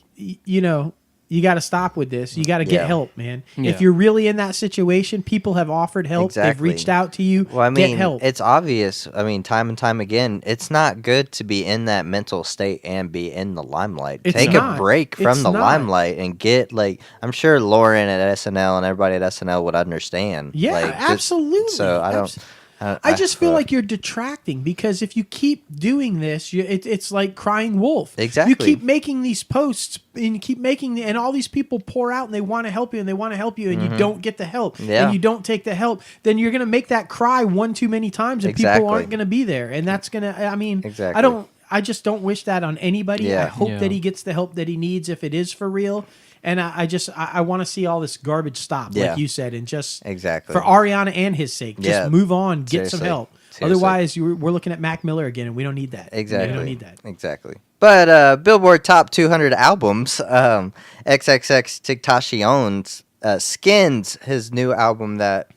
you got to stop with this. You got to get help, man. Yeah. If you're really in that situation, people have offered help. Exactly. They've reached out to you.
Well, I mean,
get help.
It's obvious. I mean, time and time again, it's not good to be in that mental state and be in the limelight. Take a break from the limelight and get, I'm sure Lauren at SNL and everybody at SNL would understand.
Yeah, absolutely.
So I don't...
I just feel like you're detracting because if you keep doing this, it's like crying wolf.
Exactly.
You keep making these posts and you keep and all these people pour out and they want to help you and and you don't get the help and you don't take the help, then you're going to make that cry one too many times and people aren't going to be there. And that's going to, I just don't wish that on anybody. Yeah. I hope that he gets the help that he needs if it is for real. And I want to see all this garbage stop, like you said, and just for Ariana and his sake, just move on, get some help. Otherwise, we're looking at Mac Miller again, and we don't need that.
Exactly,
we don't need that.
Exactly. But Billboard Top 200 albums, XXX Tentacion's Skins, his new album that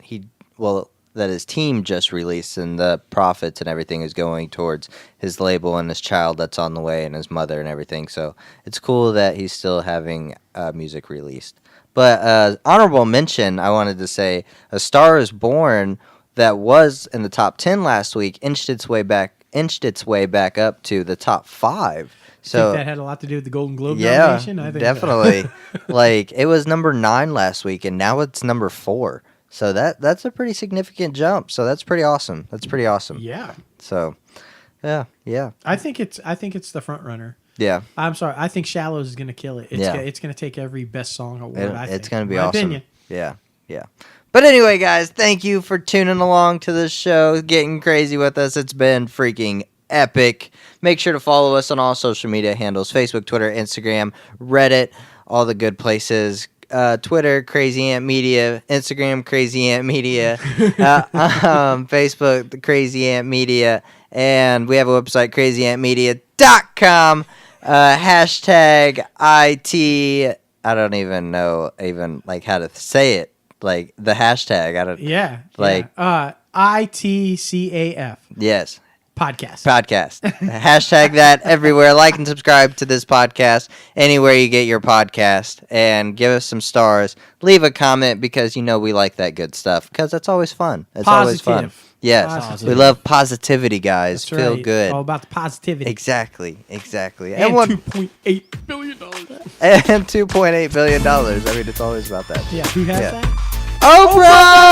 his team just released, and the profits and everything is going towards his label and his child that's on the way and his mother and everything. So it's cool that he's still having music released. But honorable mention, I wanted to say, A Star Is Born, that was in the top 10 last week, inched its way back up to the top 5. So
I think that had a lot to do with the Golden Globe nomination. I think
definitely. Like, it was number 9 last week, and now it's number 4. So that's a pretty significant jump. So that's pretty awesome.
Yeah.
So, yeah.
I think it's the front runner.
Yeah.
I'm sorry. I think Shallows is going to kill it. It's going to take every best song award.
It's going to be awesome.
Opinion.
Yeah. But anyway, guys, thank you for tuning along to this show, getting crazy with us. It's been freaking epic. Make sure to follow us on all social media handles: Facebook, Twitter, Instagram, Reddit, all the good places. Twitter, Crazy Ant Media; Instagram, Crazy Ant Media; Facebook, the Crazy Ant Media; and we have a website, crazyantmedia.com. Hashtag IT. I don't even know like how to say it. Like the hashtag. I don't.
Yeah.
Like
ITCAF.
Yes.
Podcast.
Hashtag that everywhere. Like and subscribe to this podcast anywhere you get your podcast, and give us some stars. Leave a comment, because we like that good stuff, because it's always fun. It's always fun. Yes.
Positive.
We love positivity, guys.
That's
Feel
right.
good.
All about the positivity.
Exactly.
And $2.8 billion.
And $2.8 billion. I mean, it's always about that.
Yeah. Who has that?
Oprah!